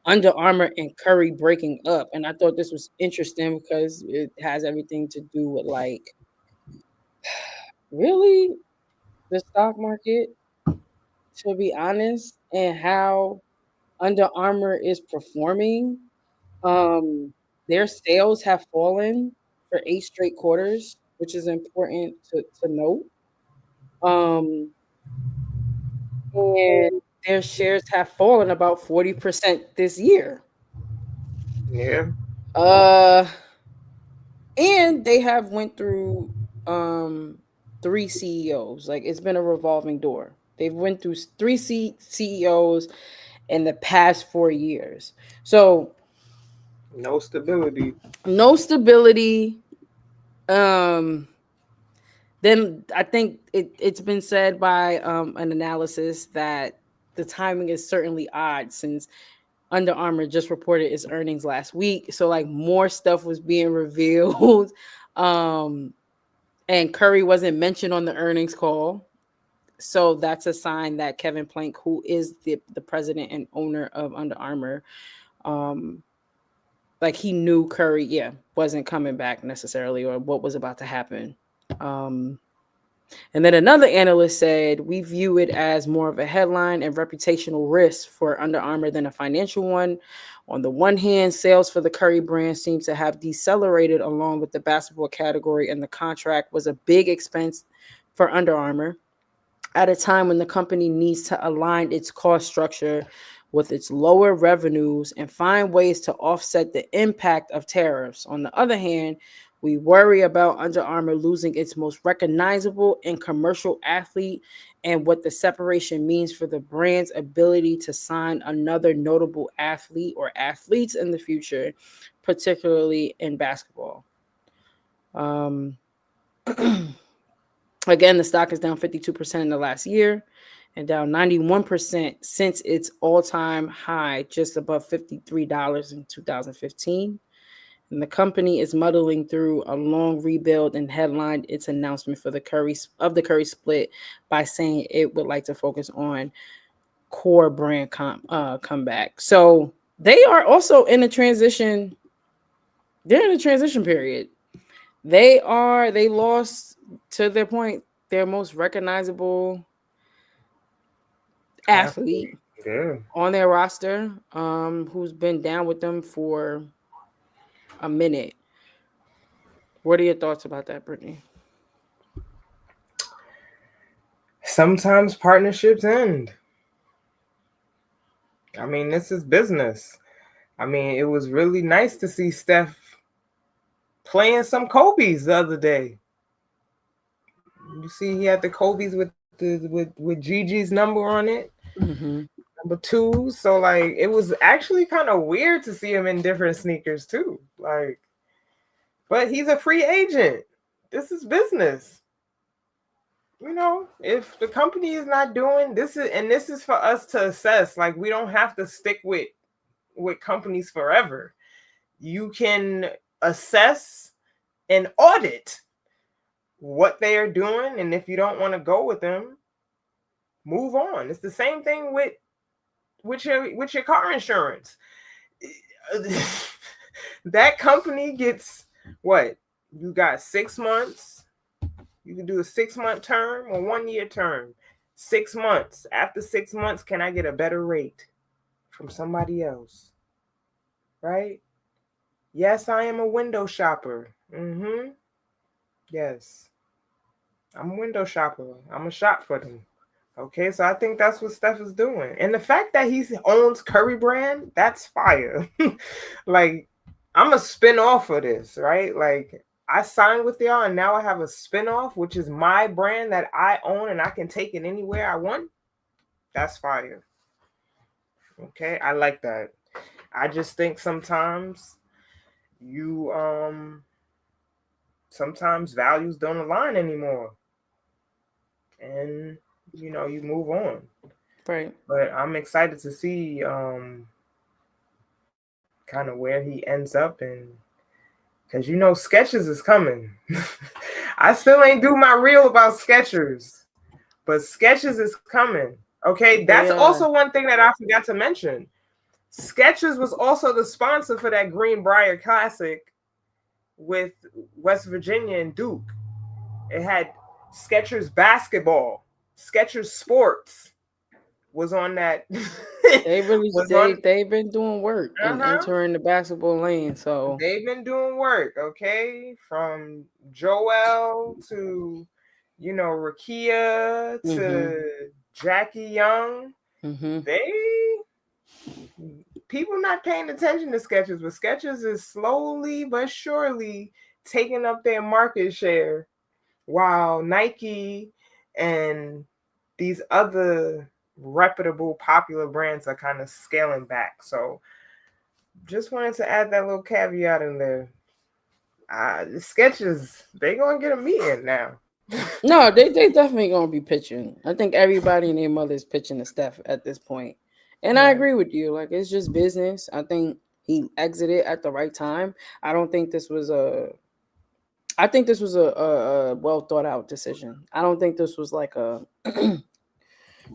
Under Armour and Curry breaking up, and I thought this was interesting because it has everything to do with like really the stock market, to be honest, and how Under Armour is performing. Um, their sales have fallen for 8 straight quarters, which is important to note. Um, and their shares have fallen about 40% this year. Yeah. And they have went through 3 CEOs. Like, it's been a revolving door. They've went through three CEOs in the past 4 years. So No stability. no stability. Um then I think it's been said by an analysis that the timing is certainly odd, since Under Armour just reported its earnings last week. So like more stuff was being revealed. And Curry wasn't mentioned on the earnings call. So that's a sign that Kevin Plank, who is the president and owner of Under Armour, like he knew Curry, wasn't coming back necessarily, or what was about to happen. And then another analyst said, we view it as more of a headline and reputational risk for Under Armour than a financial one. On the one hand, sales for the Curry brand seem to have decelerated along with the basketball category, and the contract was a big expense for Under Armour at a time when the company needs to align its cost structure with its lower revenues and find ways to offset the impact of tariffs. On the other hand, we worry about Under Armour losing its most recognizable and commercial athlete, and what the separation means for the brand's ability to sign another notable athlete or athletes in the future, particularly in basketball. Again, the stock is down 52% in the last year and down 91% since its all-time high, just above $53 in 2015. And the company is muddling through a long rebuild and headlined its announcement for the Curry split by saying it would like to focus on core brand comeback. So they are also in a transition. They're in a transition period. They lost, to their point, their most recognizable athlete on their roster, who's been down with them for a minute. What are your thoughts about that, Brittany? Sometimes partnerships end. I mean, this is business. I mean, it was really nice to see Steph playing some Kobe's the other day. You see, he had the Kobe's with Gigi's number on it, number 2. So like, it was actually kind of weird to see him in different sneakers too. Like, but he's a free agent. This is business. You know, if the company is not doing this, this is for us to assess. Like, we don't have to stick with companies forever. You can assess and audit what they are doing, and if you don't want to go with them, move on. It's the same thing with your car insurance. That company gets what? You got 6 months. You can do a 6-month term or 1-year term. 6 months. After 6 months, can I get a better rate from somebody else? Right? Yes, I am a window shopper. Yes. I'm a window shopper. I'm a shop for them. Okay, so I think that's what Steph is doing. And the fact that he owns Curry brand, that's fire. Like, I'm a spin-off of this, right? Like, I signed with y'all, and now I have a spin-off, which is my brand that I own, and I can take it anywhere I want. That's fire. Okay, I like that. I just think sometimes sometimes values don't align anymore. And you move on. Right. But I'm excited to see kind of where he ends up, and because Skechers is coming. I still ain't do my reel about Skechers, but Skechers is coming. Okay, that's also one thing that I forgot to mention. Skechers was also the sponsor for that Greenbrier Classic with West Virginia and Duke. It had Skechers basketball, Skechers sports was on that. They've been doing work and entering the basketball lane. So they've been doing work, okay? From Joel to Rakia to Jackie Young. people not paying attention to Skechers, but Skechers is slowly but surely taking up their market share, while Nike and these other reputable popular brands are kind of scaling back. So just wanted to add that little caveat in there. The Skechers, they gonna get a meeting now. No, they definitely gonna be pitching. I think everybody and their mother is pitching to Steph at this point. And I Right. agree with you. Like, it's just business. I think he exited at the right time. I don't think this was a I think this was a well thought out decision. I don't think this was like a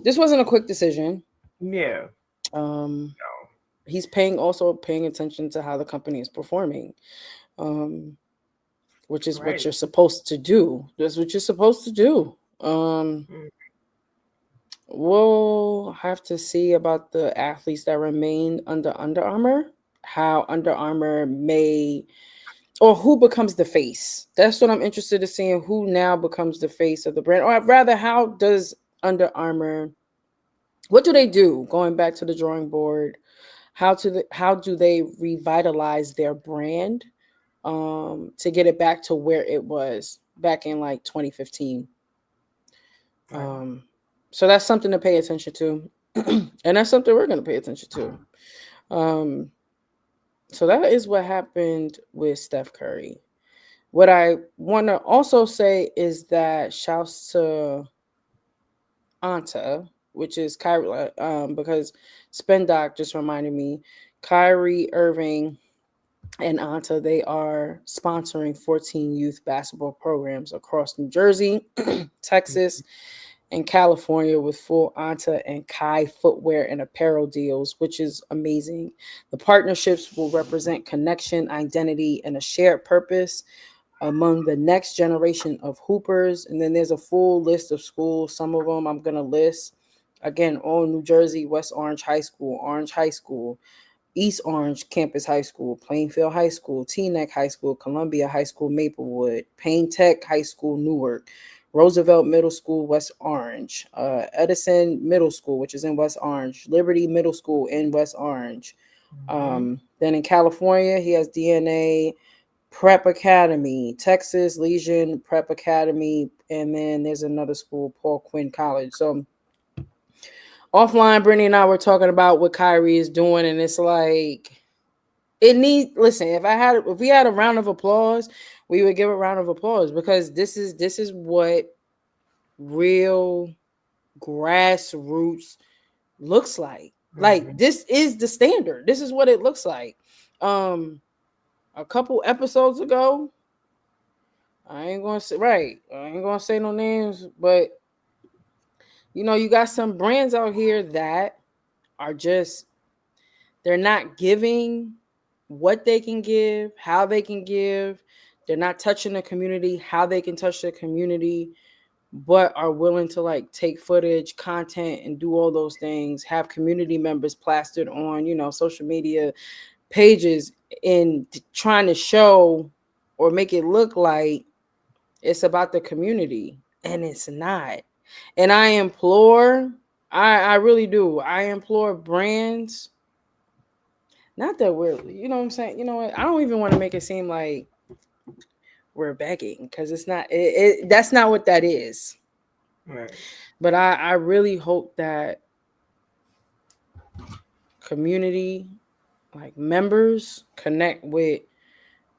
this wasn't a quick decision. Yeah. Um No. he's paying attention to how the company is performing. Um which is what Right. you're supposed to do. That's what you're supposed to do. Mm. We'll have to see about the athletes that remain Under Armour, how Under Armour may or who becomes the face. That's what I'm interested in seeing, who now becomes the face of the brand. Or rather, how does Under Armour, what do they do? Going back to the drawing board, how do they revitalize their brand to get it back to where it was back in like 2015? Right. So that's something to pay attention to. And that's something we're going to pay attention to. So that is what happened with Steph Curry. What I want to also say is that shouts to Anta, which is Kyrie, because Spendoc just reminded me, Kyrie Irving and Anta, they are sponsoring 14 youth basketball programs across New Jersey, Texas, and California with full Anta and Kai footwear and apparel deals, which is amazing. The partnerships will represent connection, identity, and a shared purpose among the next generation of hoopers. And then there's a full list of schools. Some of them I'm going to list. Again, all New Jersey, West Orange High School, Orange High School, East Orange Campus High School, Plainfield High School, Teaneck High School, Columbia High School, Maplewood, Payne Tech High School, Newark, Roosevelt Middle School, West Orange, Edison Middle School, which is in West Orange, Liberty Middle School in West Orange. Then in California, he has DNA Prep Academy, Texas Legion Prep Academy, and then there's another school, Paul Quinn College. So offline, Brittany and I were talking about what Kyrie is doing, and it's like listen, if we had a round of applause, we would give a round of applause, because this is what real grassroots looks like. Like, this is the standard. This is what it looks like. A couple episodes ago, I ain't gonna say no names, but you got some brands out here that are just, they're not giving what they can give, how they can give. They're not touching the community, how they can touch the community, but are willing to like take footage, content, and do all those things, have community members plastered on, social media pages, in trying to show or make it look like it's about the community, and it's not. And I really do. I implore brands, not that we're, what I'm saying? You know what? I don't even want to make it seem like we're begging, because it's not. That's not what that is. Right. But I really hope that community, like members, connect with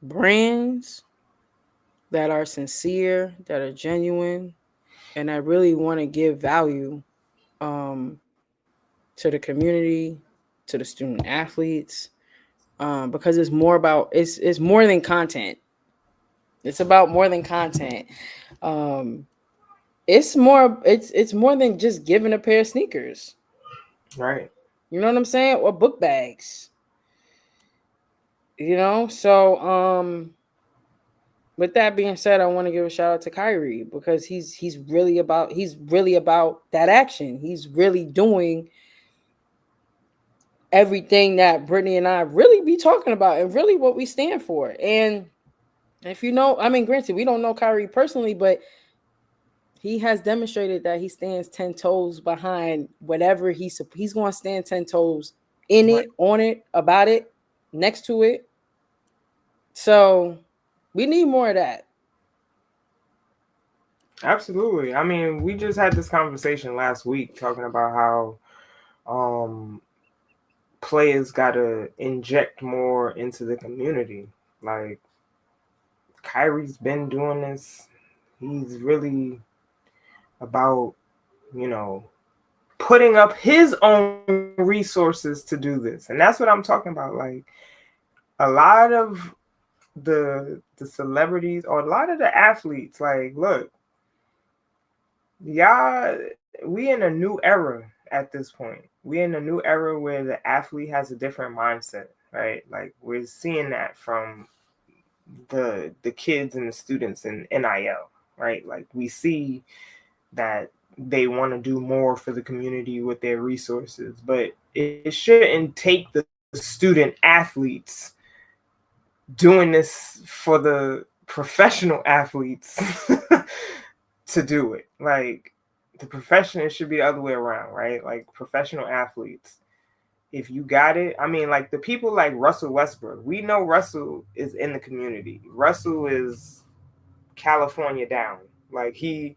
brands that are sincere, that are genuine, and that really want to give value to the community, to the student athletes, because it's more than content. It's about more than content. It's more than just giving a pair of sneakers. Right. You know what I'm saying? Or book bags. So with that being said, I want to give a shout out to Kyrie, because he's really about that action. He's really doing everything that Brittany and I really be talking about, and really what we stand for. And if granted, we don't know Kyrie personally, but he has demonstrated that he stands 10 toes behind whatever he's going to stand 10 toes in it, on it, about it, next to it. So we need more of that. Absolutely. I mean, we just had this conversation last week talking about how players got to inject more into the community. Like, Kyrie's been doing this. He's really about, putting up his own resources to do this. And that's what I'm talking about. Like, a lot of the celebrities or a lot of the athletes, like, look, y'all, we in a new era at this point. We in a new era where the athlete has a different mindset, right? Like, we're seeing that from the kids and the students in NIL, right? Like, we see that they want to do more for the community with their resources, but it shouldn't take the student athletes doing this for the professional athletes to do it. Like, the profession, it should be the other way around, right? Like, professional athletes, if you got it, I mean, like, the people like Russell Westbrook, we know Russell is in the community. Russell is California down. Like, he's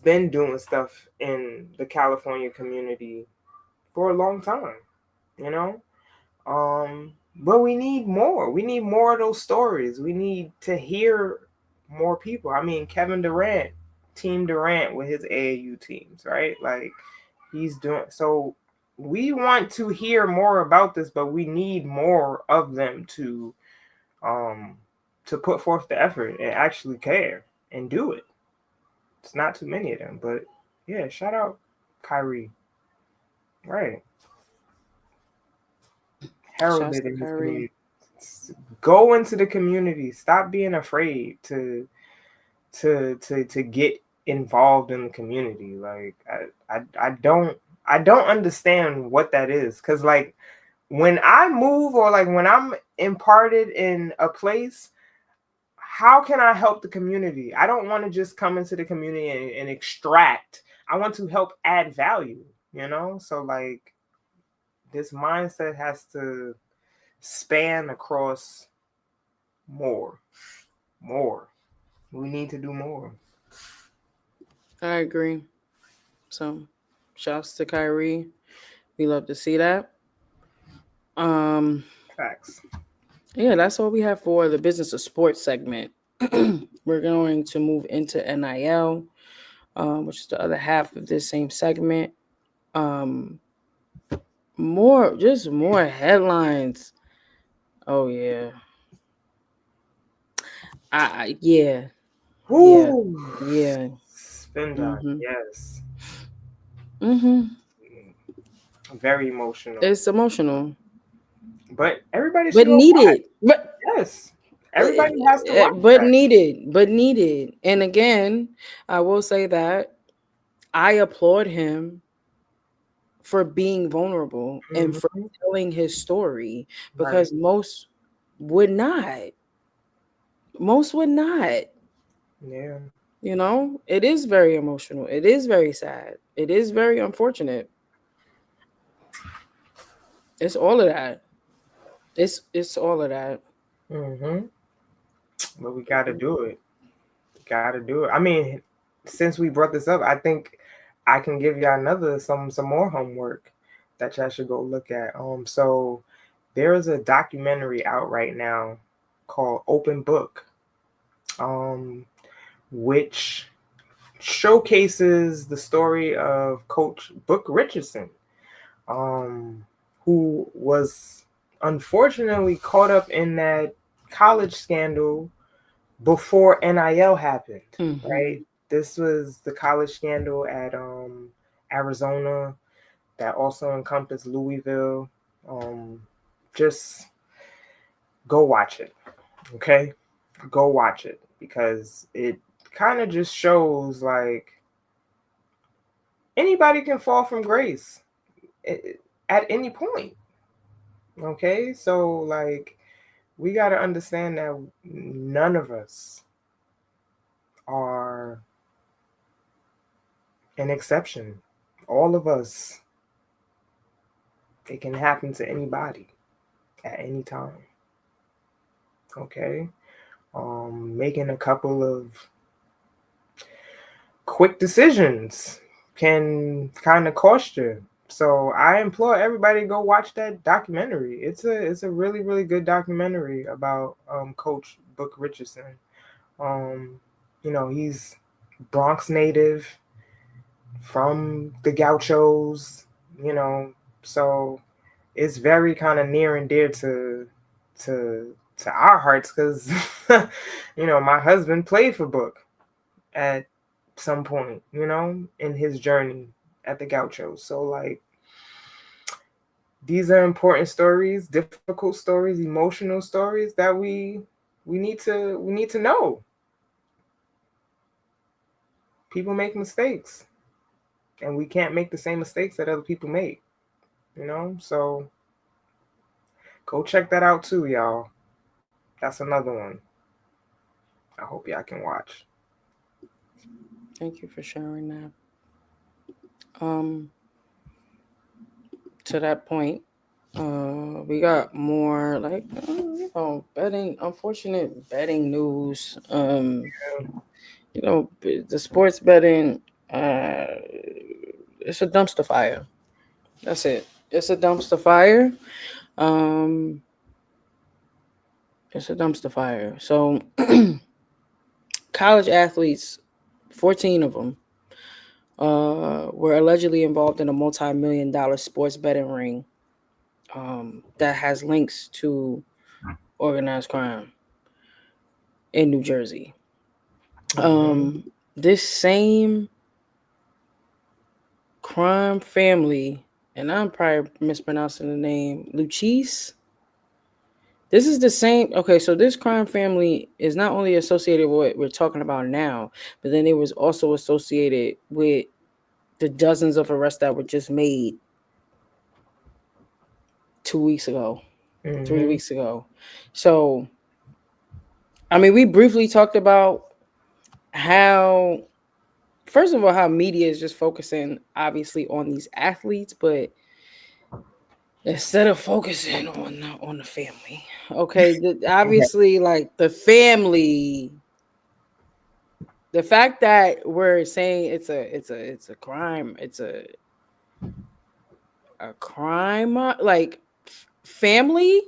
been doing stuff in the California community for a long time, you know? But we need more. We need more of those stories. We need to hear more people. I mean, Kevin Durant, Team Durant with his AAU teams, right? Like, he's doing so. We want to hear more about this, but we need more of them to put forth the effort and actually care and do it. It's not too many of them, but yeah, shout out Kyrie. Right. Shouts Heralded to in his Curry. community. Go into the community. Stop being afraid to get involved in the community. Like, I don't understand what that is. Cause, like, when I move or like when I'm imparted in a place, how can I help the community? I don't want to just come into the community and extract. I want to help add value, So, like, this mindset has to span across more. More. We need to do more. I agree. So shouts to Kyrie. We love to see that. Um Facts. yeah, that's all we have for the business of sports segment. We're going to move into NIL, which is the other half of this same segment. Um, more headlines. Oh yeah, yeah, yeah, Whoo! yeah. Spin down. Mhm, Yes. mhm. Very emotional. It's emotional, But everybody should but go watch. needed. But Yes. Everybody has to watch but that. needed. But needed. And again, I will say that I applaud him for being vulnerable and for Mhm. telling his story Right. because would not. Most would not. Yeah. It is very emotional. It is very sad. It is very unfortunate. It's all of that. It's all of that. Hmm. But we got to do it. Got to do it. I mean, since we brought this up, I think I can give y'all some more homework that y'all should go look at. So there is a documentary out right now called Open Book, um, which showcases the story of Coach Book Richardson, um, who was unfortunately caught up in that college scandal before NIL happened, Mm-hmm. right? This was the college scandal at Arizona that also encompassed Louisville. Just go watch it, okay? Go watch it because it kind of just shows like anybody can fall from grace at any point, okay? So, like, we got to understand that none of us are an exception. All of us It can happen to anybody at any time. Okay. Making a couple of quick decisions can kind of cost you. So I implore everybody to go watch that documentary. It's a really, really good documentary about Coach Book Richardson. He's Bronx native from the Gauchos, so it's very kind of near and dear to our hearts because my husband played for Book at some point, in his journey at the Gauchos. So like these are important stories, difficult stories, emotional stories that we need to know. People make mistakes and we can't make the same mistakes that other people make, So go check that out too, y'all. That's another one. I hope y'all can watch. Thank you for sharing that. To that point, we got more like betting, unfortunate betting news. The sports betting, it's a dumpster fire. That's it. It's a dumpster fire. It's a dumpster fire. So college athletes, 14 of them, were allegedly involved in a multi-million-dollar sports betting ring that has links to organized crime in New Jersey. This same crime family, and I'm probably mispronouncing the name, Luchis. This is the same. Okay, so this crime family is not only associated with what we're talking about now, but then it was also associated with the dozens of arrests that were just made 2 weeks ago, 3 weeks ago. So, I mean, we briefly talked about how, first of all, how media is just focusing obviously on these athletes, but instead of focusing on the family, okay, obviously, like the family, the fact that we're saying it's a crime, it's a crime, like family,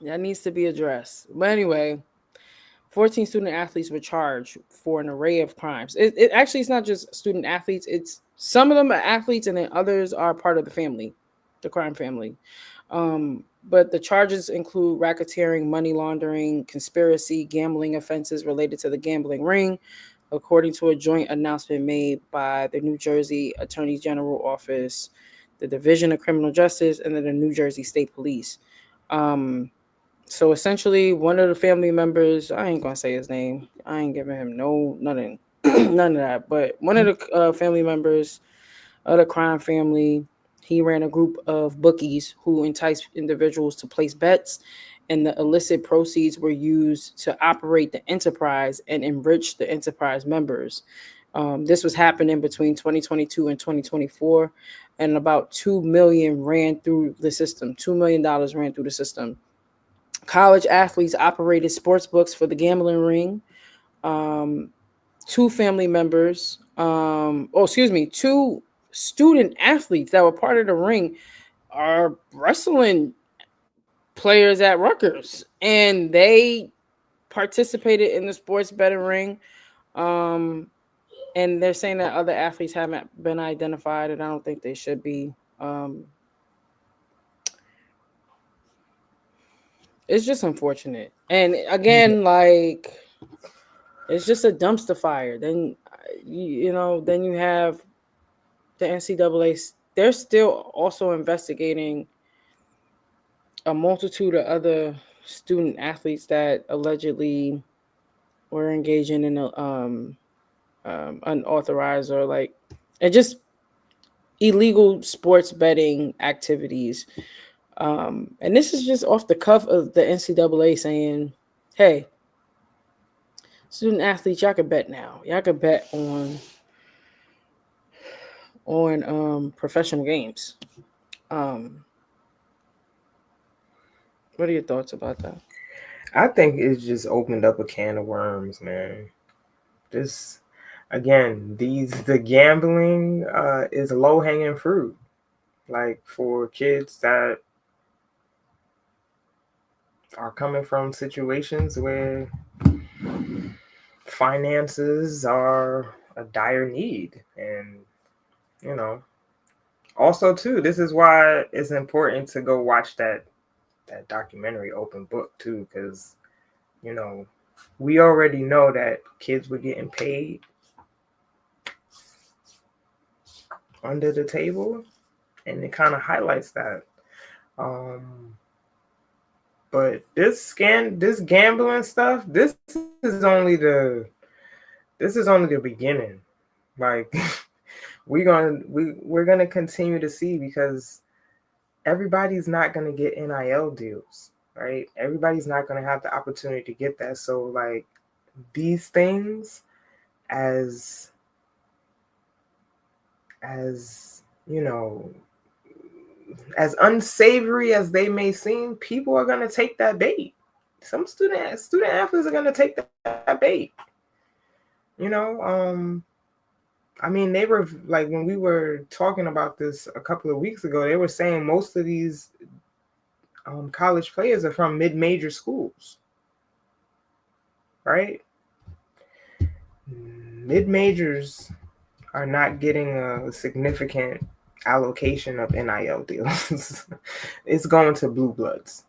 that needs to be addressed. But anyway, 14 student athletes were charged for an array of crimes. It actually, it's not just student athletes. It's some of them are athletes and then others are part of the family, the crime family. But the charges include racketeering, money laundering, conspiracy, gambling offenses related to the gambling ring, according to a joint announcement made by the New Jersey Attorney General Office, the Division of Criminal Justice, and then the New Jersey State Police. So essentially, one of the family members, I ain't gonna say his name. I ain't giving him nothing, none of that. But one of the family members of the crime family, he ran a group of bookies who enticed individuals to place bets, and the illicit proceeds were used to operate the enterprise and enrich the enterprise members. This was happening between 2022 and 2024, and about $2 million ran through the system. $2 million ran through the system. College athletes operated sports books for the gambling ring. Two family members, two student athletes that were part of the ring are wrestling players at Rutgers, and they participated in the sports betting ring. And they're saying that other athletes haven't been identified, and I don't think they should be. It's just unfortunate. And again, like, it's just a dumpster fire. Then, then you have the NCAA. They're still also investigating a multitude of other student athletes that allegedly were engaging in unauthorized or and just illegal sports betting activities. And this is just off the cuff of the NCAA saying, hey, student athletes, y'all can bet now. Y'all can bet on professional games. What are your thoughts about that? I think it's just opened up a can of worms, man. This again, the gambling is low hanging fruit, like for kids that are coming from situations where finances are a dire need, and you know, also too, this is why it's important to go watch that documentary Open Book too, because you know we already know that kids were getting paid under the table, and it kind of highlights that. Um, but this gambling stuff, this is only the beginning. Like we're gonna continue to see, because everybody's not gonna get NIL deals, right? Everybody's not gonna have the opportunity to get that. So like these things, as you know, as unsavory as they may seem, people are gonna take that bait. Some student athletes are gonna take that bait. You know, I mean, they were like, when we were talking about this a couple of weeks ago, they were saying most of these college players are from mid-major schools, right? Mid-majors are not getting a significant allocation of NIL deals. It's going to blue bloods,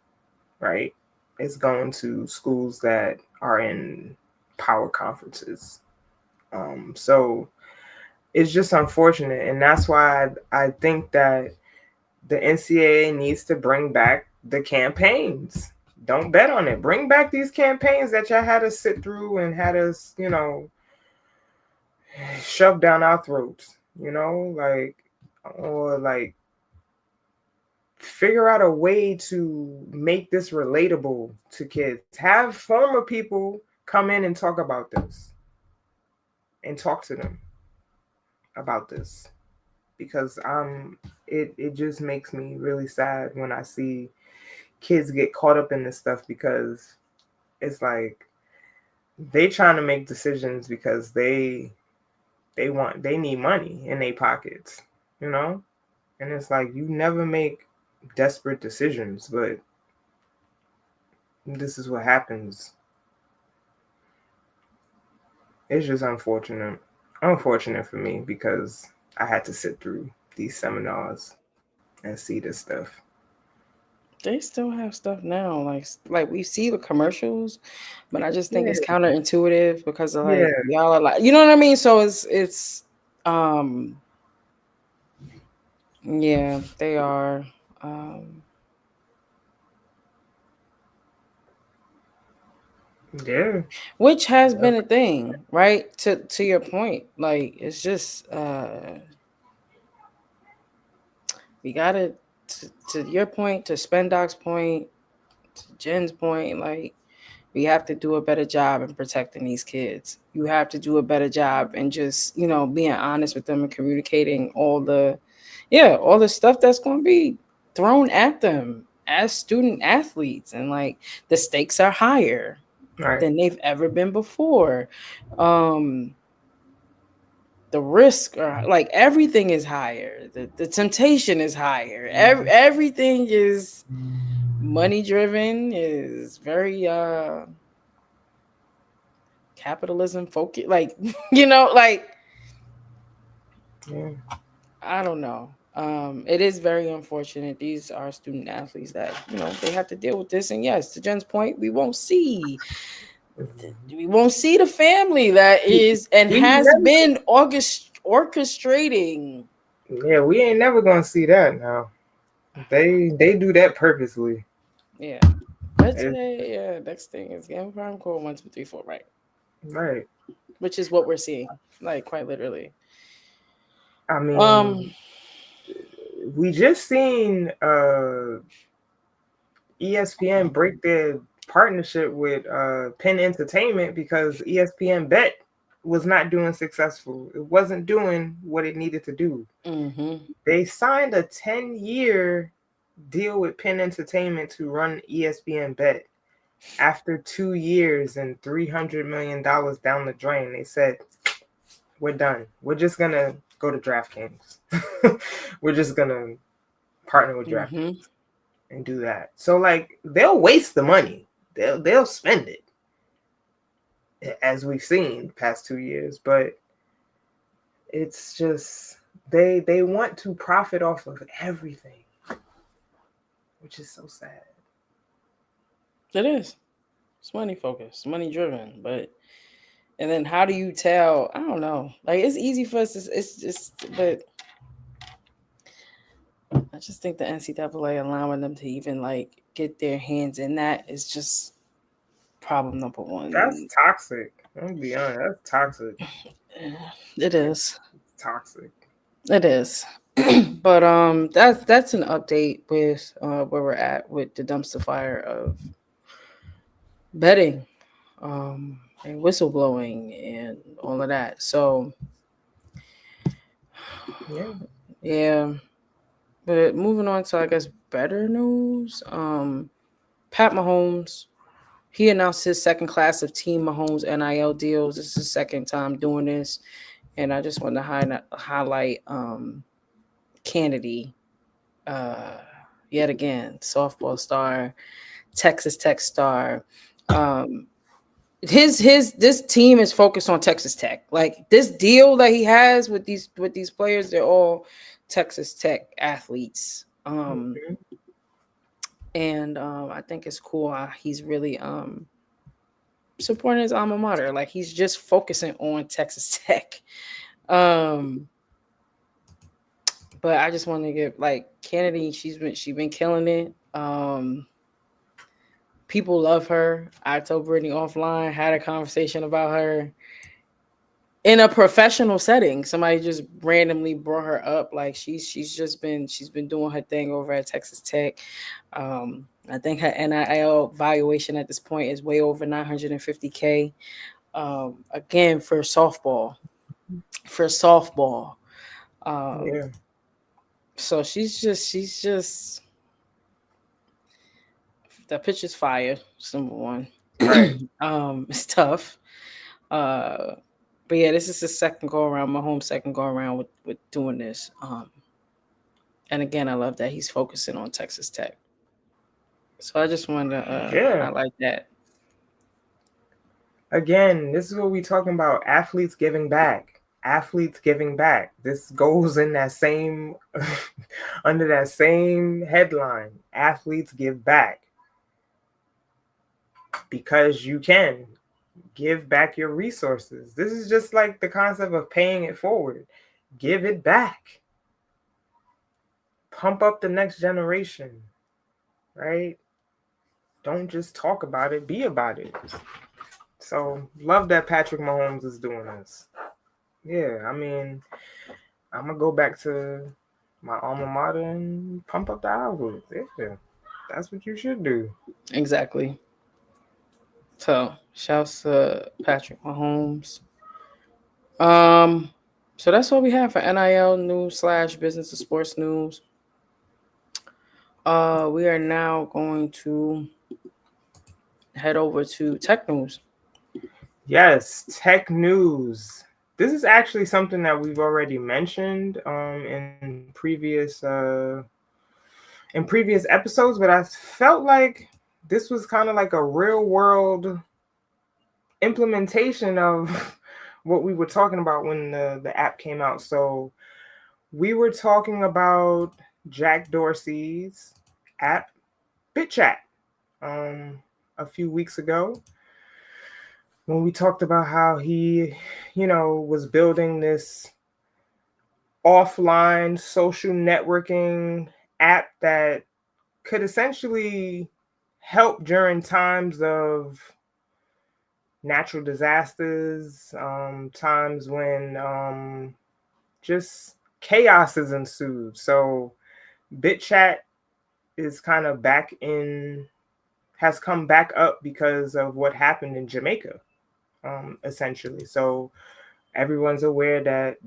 right? It's going to schools that are in power conferences. So it's just unfortunate, and that's why I think that the NCAA needs to bring back the campaigns. Don't bet on it. Bring back these campaigns that y'all had us sit through and had us, shoved down our throats, or like figure out a way to make this relatable to kids. Have former people come in and talk about this and talk to them about this, because it just makes me really sad when I see kids get caught up in this stuff, because it's like they trying to make decisions because they need money in their pockets, and it's like, you never make desperate decisions, but this is what happens. It's just unfortunate for me, because I had to sit through these seminars and see this stuff. They still have stuff now, like we see the commercials, but I just think Yeah. it's counterintuitive because of Yeah. like y'all are like, you know what I mean? So it's yeah, they are. Yeah. Which has been a thing, right? To your point, like it's just we gotta to your point, to Spendoc's point, to Jen's point, like we have to do a better job in protecting these kids. You have to do a better job and just, being honest with them and communicating all the stuff that's going to be thrown at them as student athletes. And like the stakes are higher Right. than they've ever been before. The risk, or like everything is higher. The temptation is higher. Everything is money driven, is very capitalism focus, like like Yeah. I don't know. It is very unfortunate. These are student athletes that they have to deal with this. And yes, to Jen's point, we won't see the family that is and has been orchestrating. Yeah, we ain't never gonna see that now. They do that purposely. Yeah. But today, next thing is Game Prime Code 1, 2, 3, 4, right? Right. Which is what we're seeing, like quite literally. I mean, we just seen ESPN break their partnership with Penn Entertainment because ESPN bet was not doing successful. It wasn't doing what it needed to do. Mm-hmm. They signed a 10-year deal with Penn Entertainment to run ESPN Bet. After 2 years and $300 million down the drain, they said, we're done. We're just going to go to DraftKings. We're just going to partner with DraftKings and do that. So, like, they'll waste the money. They'll spend it, as we've seen the past 2 years. But it's just, they want to profit off of everything, which is so sad. It is. It's money focused, money driven. But and then how do you tell? I don't know. Like it's easy for us. It's just, but I just think the NCAA allowing them to even like get their hands in that is just problem number one. That's toxic. I'm gonna be honest. That's toxic. It is. It's toxic. It is. But that's an update with where we're at with the dumpster fire of betting and whistleblowing and all of that. So yeah. But moving on to I guess better news. Pat Mahomes, he announced his second class of Team Mahomes NIL deals. This is his second time doing this. And I just want to highlight Chantee, yet again, softball star, Texas Tech star. This team is focused on Texas Tech. Like this deal that he has with these players, they're all Texas Tech athletes. And I think it's cool how he's really supporting his alma mater. Like he's just focusing on Texas Tech. But I just want to give like Chantee, she's been killing it. People love her. I told Brittany offline, had a conversation about her in a professional setting. Somebody just randomly brought her up. Like she's been doing her thing over at Texas Tech. I think her NIL valuation at this point is way over $950K. Again for softball. So she's just that pitch is fire. It's number one. Right. It's tough. But yeah, this is the second go around. Mahomes' second go around with doing this. And again, I love that he's focusing on Texas Tech. So I just wanted to highlight that. Again, this is what we're talking about. Athletes giving back. This goes in that same under that same headline. Athletes give back. Because you can give back your resources. This is just like the concept of paying it forward. Give it back. Pump up the next generation, right? Don't just talk about it, be about it. So love that Patrick Mahomes is doing this. Yeah, I mean, I'm gonna go back to my alma mater and pump up the algorithm. Yeah, that's what you should do. Exactly. So shouts to Patrick Mahomes. So that's what we have for NIL news / business and sports news. We are now going to head over to tech news. Yes, tech news. This is actually something that we've already mentioned in previous episodes, but I felt like this was kind of like a real world implementation of what we were talking about when the app came out. So we were talking about Jack Dorsey's app, BitChat, a few weeks ago when we talked about how he, was building this offline social networking app that could essentially help during times of natural disasters, times when just chaos is ensued. So BitChat is kind of has come back up because of what happened in Jamaica. essentially. So everyone's aware that,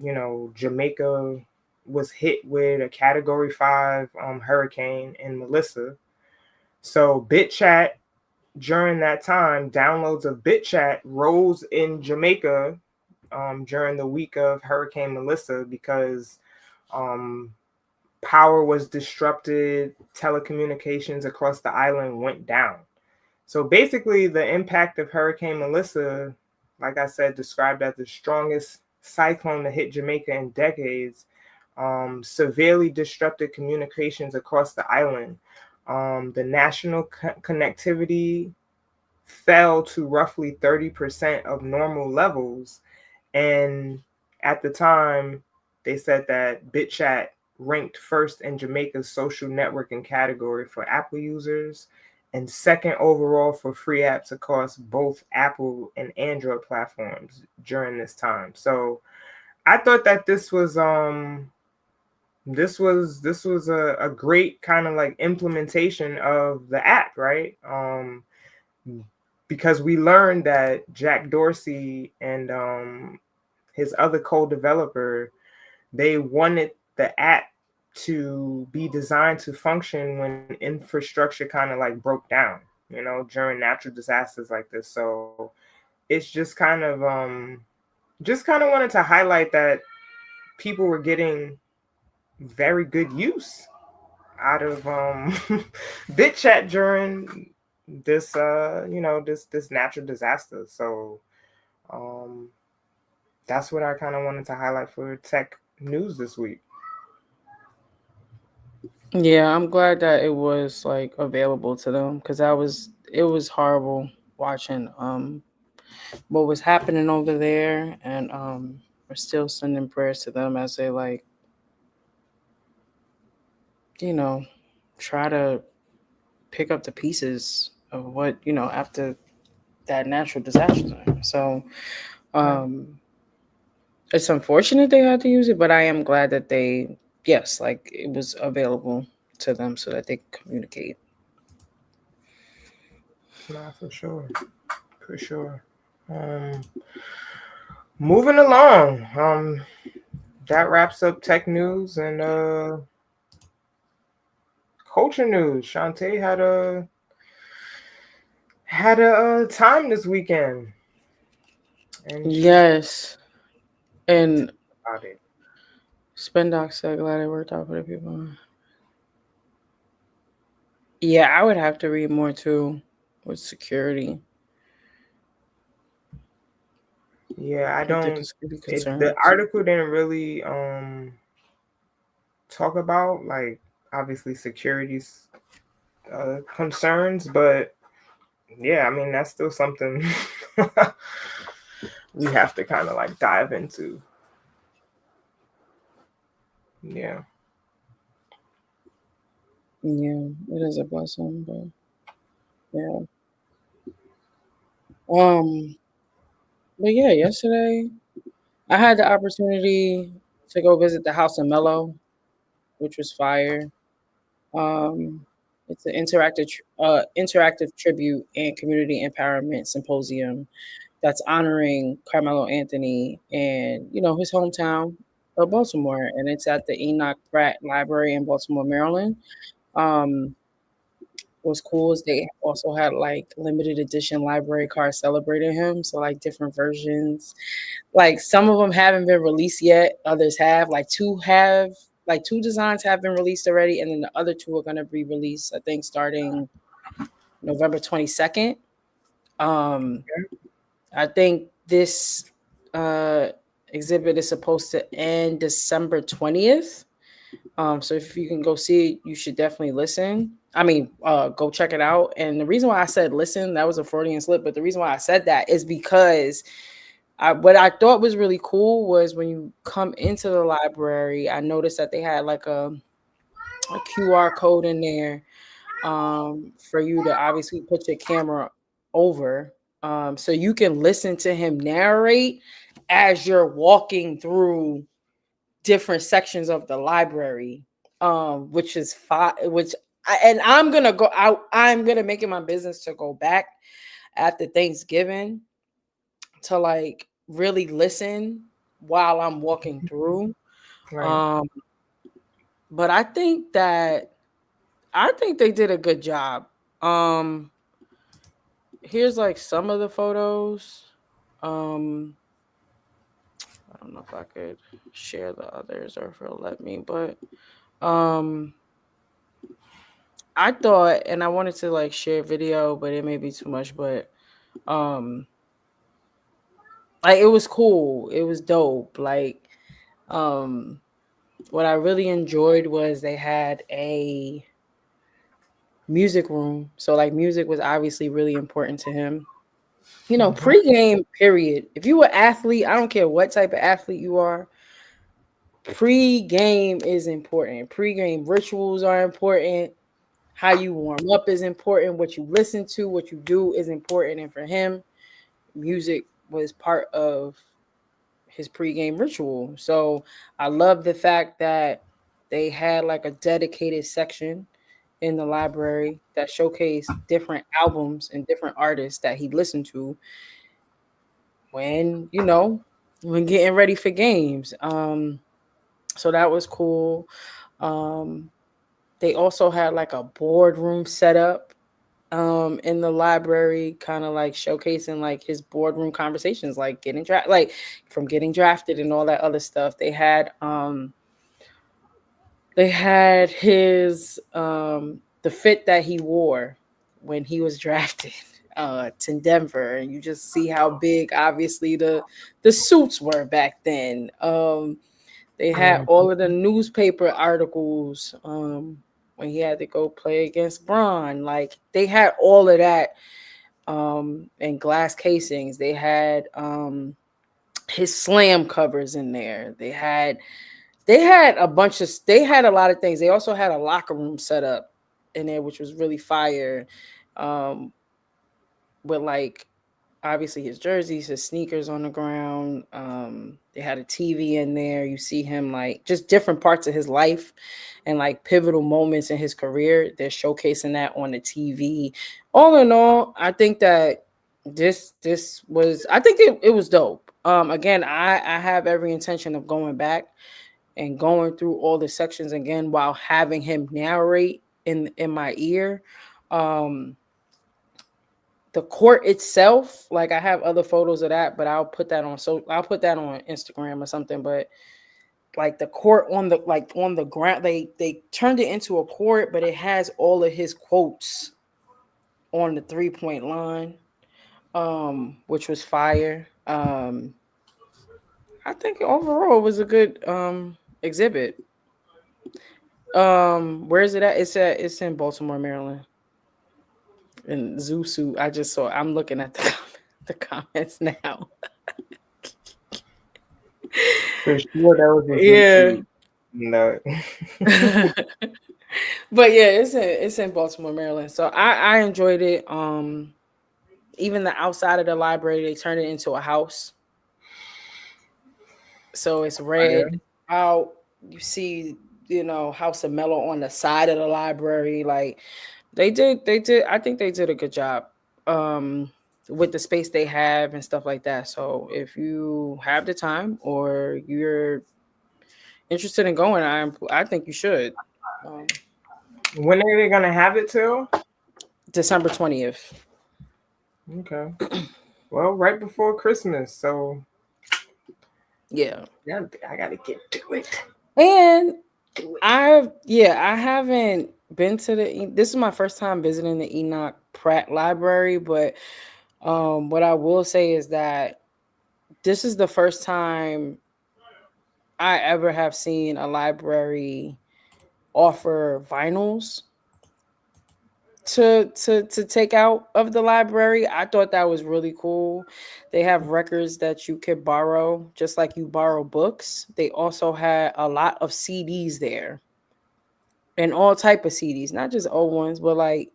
Jamaica was hit with a Category 5 hurricane in Melissa. So BitChat, during that time, downloads of BitChat rose in Jamaica during the week of Hurricane Melissa because power was disrupted, telecommunications across the island went down. So basically, the impact of Hurricane Melissa, like I said, described as the strongest cyclone to hit Jamaica in decades, severely disrupted communications across the island. The national connectivity fell to roughly 30% of normal levels. And at the time, they said that BitChat ranked first in Jamaica's social networking category for Apple users and second overall for free apps across both Apple and Android platforms during this time. So I thought that this was a great kind of like implementation of the app, right? Because we learned that Jack Dorsey and his other co-developer, they wanted the app to be designed to function when infrastructure kind of like broke down, during natural disasters like this. So it's just kind of wanted to highlight that people were getting very good use out of BitChat during this this natural disaster. So that's what I kind of wanted to highlight for tech news this week. Yeah, I'm glad that it was like available to them because it was horrible watching what was happening over there, and we're still sending prayers to them as they like try to pick up the pieces of what after that natural disaster. So it's unfortunate they had to use it, but I am glad that yes, like it was available to them so that they can communicate. Nah, for sure. Moving along. That wraps up tech news and culture news. Chantee had a time this weekend. And yes. And about it. Spendoc said glad it worked out for the people. Yeah, I would have to read more too with security. Yeah, I don't. The Concerns. article didn't really talk about like obviously security's concerns, but yeah, I mean that's still something we have to kind of like dive into. Yeah. Yeah, it is a blessing, but yeah. But yeah, yesterday I had the opportunity to go visit the House of Mellow, which was fire. It's an interactive tribute and community empowerment symposium that's honoring Carmelo Anthony and his hometown of Baltimore, and it's at the Enoch Pratt Library in Baltimore, Maryland. What's cool is they also had like limited edition library cards celebrating him, so like different versions. Like some of them haven't been released yet, others have. Like two designs have been released already, and then the other two are going to be released, I think, starting November 22nd. I think this exhibit is supposed to end December 20th. So if you can go see it, you should definitely listen. I mean, go check it out. And the reason why I said listen, that was a Freudian slip, but the reason why I said that is because what I thought was really cool was when you come into the library, I noticed that they had like a QR code in there for you to obviously put your camera over, so you can listen to him narrate as you're walking through different sections of the library, which is I'm gonna go out. I'm gonna make it my business to go back after Thanksgiving to like really listen while I'm walking through. Right. But I think they did a good job. Um Here's like some of the photos. Um I don't know if I could share the others or if it'll let me, but um I thought, and I wanted to like share video, but it may be too much, but um like it was cool. It was dope. Like um what I really enjoyed was they had a music room. So like music was obviously really important to him. You know, Mhm. pregame, period. If you were athlete, I don't care what type of athlete you are, pregame is important. Pregame rituals are important. How you warm up is important. What you listen to, what you do is important. And for him, music was part of his pregame ritual. So I love the fact that they had like a dedicated section in the library that showcased different albums and different artists that he listened to when, when getting ready for games. So that was cool. Um, they also had like a boardroom set up in the library, kind of like showcasing like his boardroom conversations, like getting drafted and all that other stuff. They had his the fit that he wore when he was drafted to Denver, and you just see how big obviously the suits were back then. They had Mhm. all of the newspaper articles when he had to go play against Braun. Like they had all of that in glass casings. They had his slam covers in there. They had a lot of things. They also had a locker room set up in there, which was really fire. Um, with like obviously his jerseys, his sneakers on the ground. They had a TV in there. You see him like just different parts of his life and like pivotal moments in his career. They're showcasing that on the TV. All in all, I think that this was I think it was dope. Again, I have every intention of going back and going through all the sections again while having him narrate in my ear. Um the court itself, like I have other photos of that, but I'll put that on Instagram or something. But like the court on the ground, they turned it into a court, but it has all of his quotes on the 3-point line, which was fire. I think overall it was a good exhibit. Where is it at? It's in Baltimore, Maryland. In Zoo Suit. I'm looking at the comments now. For sure, that was a zoo Yeah. suit. No. But yeah, it's in Baltimore, Maryland. So I enjoyed it. Even the outside of the library, they turned it into a house. So it's red Fire. out. You see, House of Mellow on the side of the library. Like they did. I think they did a good job. Um, with the space they have and stuff like that. So if you have the time or you're interested in going, I think you should. Um, When are they gonna have it till? December 20th. Okay. Well, right before Christmas, so Yeah. yeah, I gotta get to it. And Do it. I haven't been to this is my first time visiting the Enoch Pratt Library, but what I will say is that this is the first time I ever have seen a library offer vinyls to take out of the library. I thought that was really cool. They have records that you could borrow just like you borrow books. They also had a lot of CDs there and all type of CDs, not just old ones, but like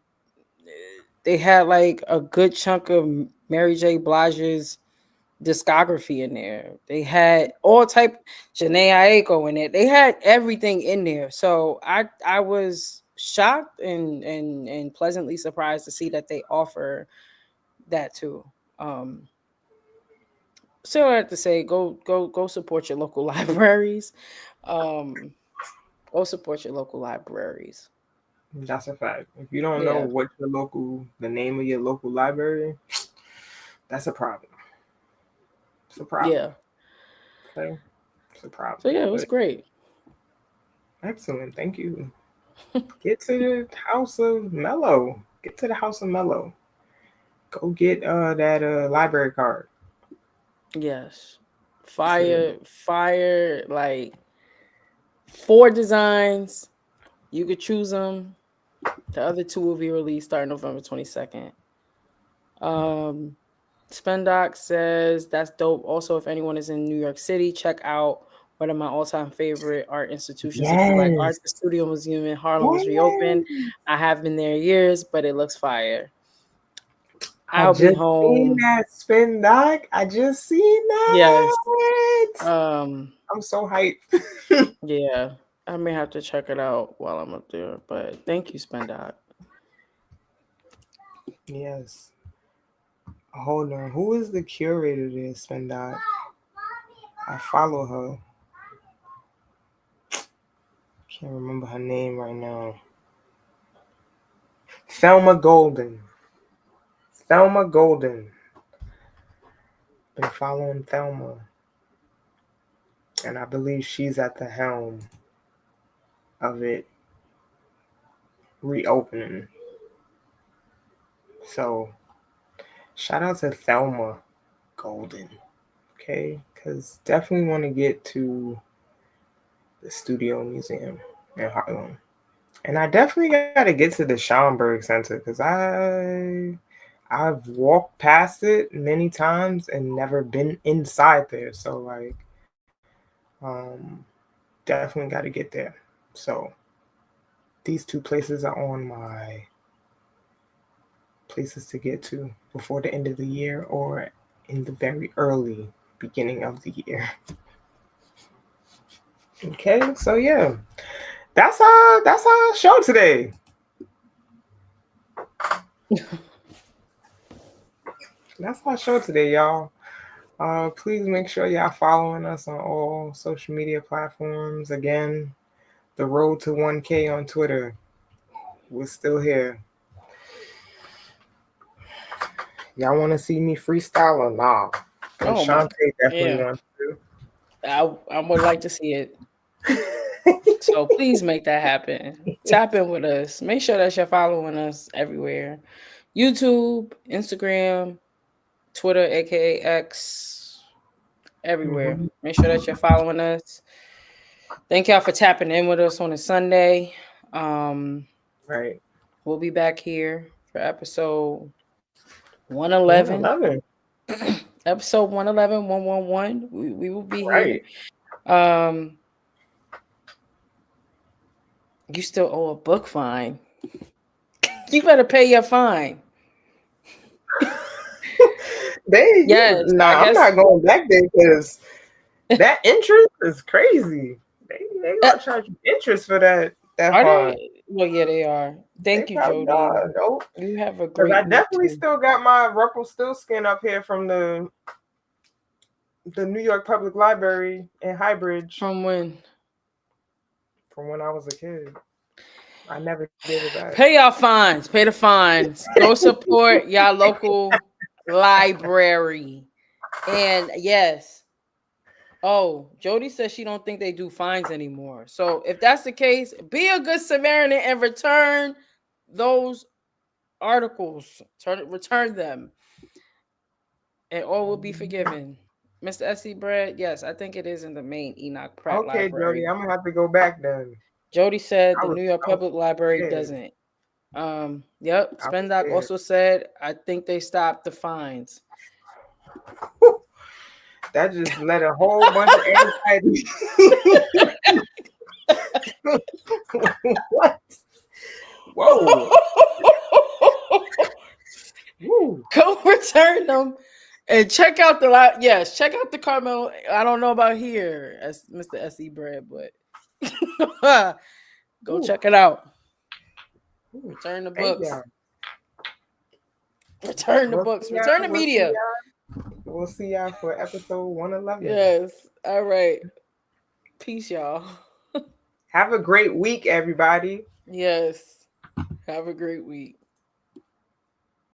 they had like a good chunk of Mary J. Blige's discography in there. They had all type Janae Aiko in it. They had everything in there. So I was shocked and pleasantly surprised to see that they offer that too. Um So I have to say, go support your local libraries. Um, go support your local libraries. That's a fact. If you don't know Yeah, what the name of your local library, that's a problem. It's a problem. yeah. Okay, it's a So problem. yeah, it was But great. excellent. Thank you. Get to the house of Mello. Get to the house of Mello. Go get that library card. Yes, So, fire. Like 4 designs. You could choose them. The other two will be released starting November 22nd. Um, Spendoc says that's dope. Also, if anyone is in New York City, check out one of my all-time favorite art institutions. If you like art, yes. the Studio Museum in Harlem was reopened. Yes. I have been there years, but it looks fire. I I'll be just seen home. that spin doc. I just seen Yes. that. Um, I'm so hyped. yeah. I may have to check it out while I'm up there. But thank you, Spendoc. Yes. Hold on. Who is the curator there, spin doc? I follow her. Can't remember her name right now. Thelma Golden. Thelma Golden. Been following Thelma. And I believe she's at the helm of it reopening. So shout out to Thelma Golden. Okay? Because definitely want to get to the Studio Museum in Harlem. And I definitely got to get to the Schomburg Center because I've walked past it many times and never been inside there. So like, definitely got to get there. So these two places are on my places to get to before the end of the year or in the very early beginning of the year. Okay, so yeah, that's our show today. That's our show today, y'all. Please make sure y'all following us on all social media platforms. Again, the road to 1K on Twitter. We're still here. Y'all want to see me freestyle or nah? And Oh my, Chantee definitely yeah. wants to. I would like to see it. So please make that happen. Tap in with us. Make sure that you're following us everywhere. YouTube, Instagram, Twitter, aka X, everywhere. Mhm. Make sure that you're following us. Thank y'all for tapping in with us on a Sunday. Um, Right. we'll be back here for episode 111. 111. Episode 111, 111. We will be here. Right. Um, you still owe a book fine. You better pay your fine. Yes, I I'm guess. not going back there because that interest is crazy. They Uh, gonna charge you interest for that are fine. they? Well, yeah, they are. They Thank you, probably Jody. are. Nope. You have a Because great I week definitely too. still got my Rumpelstiltskin up here from the New York Public Library in Highbridge From when? from when I was a kid. I never gave it back. Pay y'all fines. Pay the fines. Go support y'all local library. And yes. Oh, Jody says she don't think they do fines anymore. So if that's the case, be a good Samaritan and return those articles. Return them, and all will be forgiven. Mr. S.C. Bread, yes, I think it is in the main Enoch Pratt Okay, Jody, Library. I'm gonna have to go back then. Jody said I the was New York I was Public Library scared. doesn't. Yep. I was Spendoc scared. also said, I think they stopped the fines. That just let a whole bunch of anxiety. What? Whoa. Woo. Go return them and check out the yes, check out the Carmel. I don't know about here as Mr. S.E. Bread, but go Woo. check it out. Woo. Return the Thank books. y'all. Return the We'll books. see Return y'all. the We'll see media. y'all. We'll see y'all for episode 111. Yes. All right. Peace, y'all. Have a great week, everybody. Yes. Have a great week.